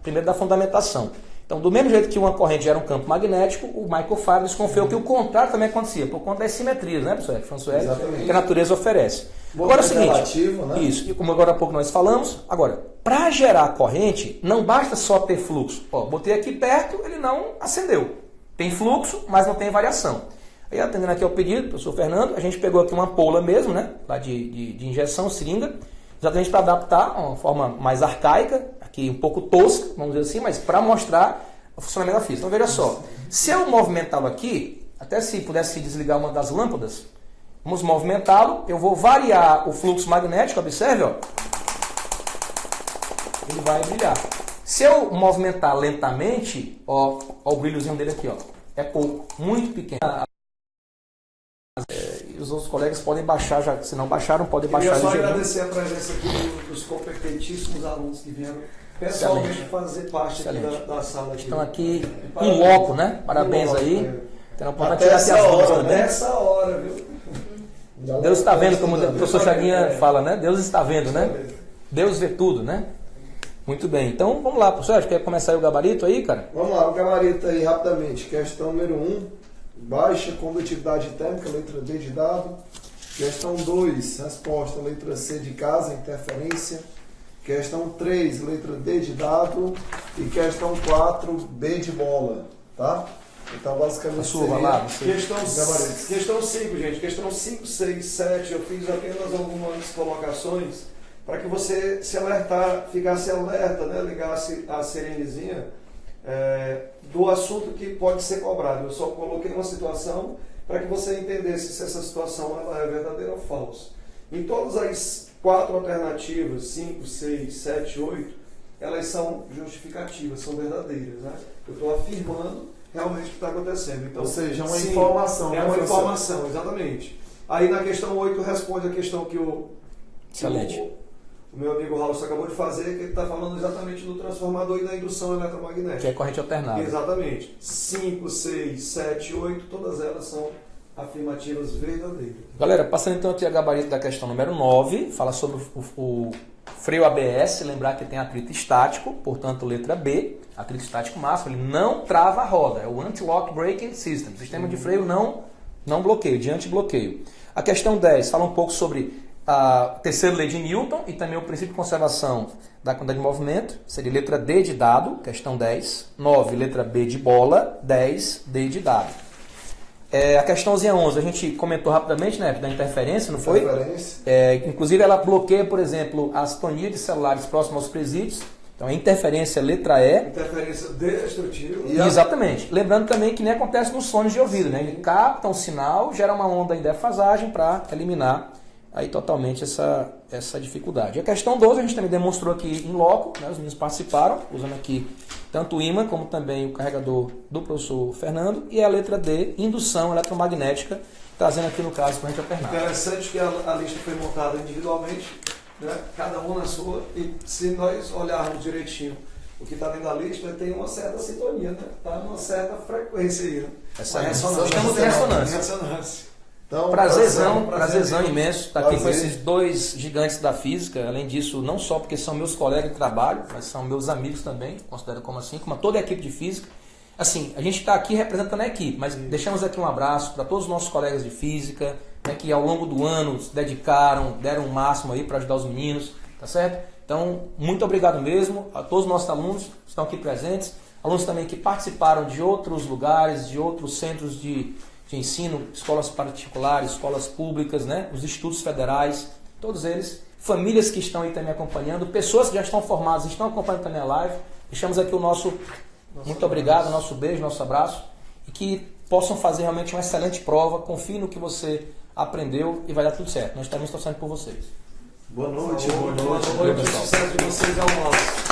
primeiro da fundamentação. Então, do mesmo jeito que uma corrente gera um campo magnético, o Michael Faraday desconfiou que o contrário também acontecia, por conta das simetrias, né, professor François? Exatamente. Que a natureza oferece. Bom, Agora é o seguinte, relativo, né? isso, e como agora há pouco nós falamos, agora, para gerar corrente, não basta só ter fluxo. Ó, botei aqui perto, ele não acendeu. Tem fluxo, mas não tem variação. Aí, atendendo aqui ao pedido, professor Fernando, a gente pegou aqui uma ampola mesmo, né, lá de injeção, seringa, exatamente para adaptar a uma forma mais arcaica, aqui um pouco tosca, vamos dizer assim, mas para mostrar o funcionamento da física. Então veja só, se eu movimentá-lo aqui, até se pudesse desligar uma das lâmpadas, vamos movimentá-lo, eu vou variar o fluxo magnético, observe, ó, ele vai brilhar. Se eu movimentar lentamente, ó o brilhozinho dele aqui, ó, é pouco, muito pequeno. E os outros colegas podem baixar, já, se não baixaram, podem baixar. Eu só agradecer a presença aqui dos competentíssimos alunos que vieram pessoalmente fazer parte aqui da sala. Aqui. Estão aqui em loco, né? Parabéns aí. Então, pode Até tirar essa as dúvidas hora, também. Nessa hora, viu? Deus está vendo, como o professor Chaguinha fala, né? Deus está vendo, né? Deus vê tudo, né? Muito bem. Então, vamos lá, professor. Acho que quer começar aí o gabarito aí, cara? Vamos lá, o gabarito aí rapidamente. Questão número 1, baixa condutividade térmica, letra D de dado. Questão 2, resposta, letra C de casa, interferência. Questão 3, letra D de dado. E questão 4, B de bola, tá? Então, basicamente, Sua, lá, Questão 5, gente. Questão 5, 6, 7. Eu fiz apenas algumas colocações para que você se alertar, ficasse alerta, né? Ligasse a sirenezinha do assunto que pode ser cobrado. Eu só coloquei uma situação para que você entendesse se essa situação ela é verdadeira ou falsa. Em todas as 4 alternativas, 5, 6, 7, 8, elas são justificativas, são verdadeiras, né? Eu estou afirmando realmente o que está acontecendo. Então, ou seja, uma sim, informação. É uma informação, exatamente. Aí na questão 8 responde a questão que o meu amigo Raul acabou de fazer, que ele está falando exatamente do transformador e da indução eletromagnética. Que é corrente alternada. Exatamente. 5, 6, 7, 8, todas elas são afirmativas verdadeiras. Galera, passando então aqui a gabarito da questão número 9, fala sobre o freio ABS, lembrar que tem atrito estático, portanto letra B, atrito estático máximo, ele não trava a roda, é o Anti-Lock Braking System, sistema de freio não bloqueio, de anti-bloqueio. A questão 10 fala um pouco sobre a terceira lei de Newton e também o princípio de conservação da quantidade de movimento, seria letra D de dado, questão 10, 9, letra B de bola, 10, D de dado. A questãozinha 11, a gente comentou rapidamente, né, da interferência, não foi? Interferência. Inclusive ela bloqueia, por exemplo, a sintonia de celulares próximos aos presídios. Então, a interferência letra E. Interferência destrutiva. Exatamente. Lembrando também que nem acontece nos fones de ouvido, né? Ele capta um sinal, gera uma onda em defasagem para eliminar aí totalmente essa dificuldade. A questão 12 a gente também demonstrou aqui em loco, né? Os meninos participaram, usando aqui tanto o ímã como também o carregador do professor Fernando, e a letra D, indução eletromagnética, trazendo aqui no caso corrente alternada. Interessante que a lista foi montada individualmente, né? Cada um na sua, e se nós olharmos direitinho o que está dentro da lista, tem uma certa sintonia, né? Está numa certa frequência aí, né? Essa ressonância. Estamos em ressonância. Então, Prazerzão imenso estar aqui com Prazer. esses dois gigantes da física. Além disso, não só porque são meus colegas de trabalho, mas são meus amigos também, considero como assim, como toda a equipe de física. Assim, a gente está aqui representando a equipe, mas deixamos aqui um abraço para todos os nossos colegas de física, né, que ao longo do ano se dedicaram, deram o máximo aí para ajudar os meninos, tá certo? Então, muito obrigado mesmo a todos os nossos alunos que estão aqui presentes, alunos também que participaram de outros lugares, de outros centros de ensino, escolas particulares, escolas públicas, né, os institutos federais, todos eles, famílias que estão aí também acompanhando, pessoas que já estão formadas, estão acompanhando também a live. Deixamos aqui o nosso muito obrigado, nosso beijo, nosso abraço, e que possam fazer realmente uma excelente prova. Confie no que você aprendeu e vai dar tudo certo. Nós estamos torcendo por vocês. Boa noite. Boa noite. O sucesso de vocês é o nosso.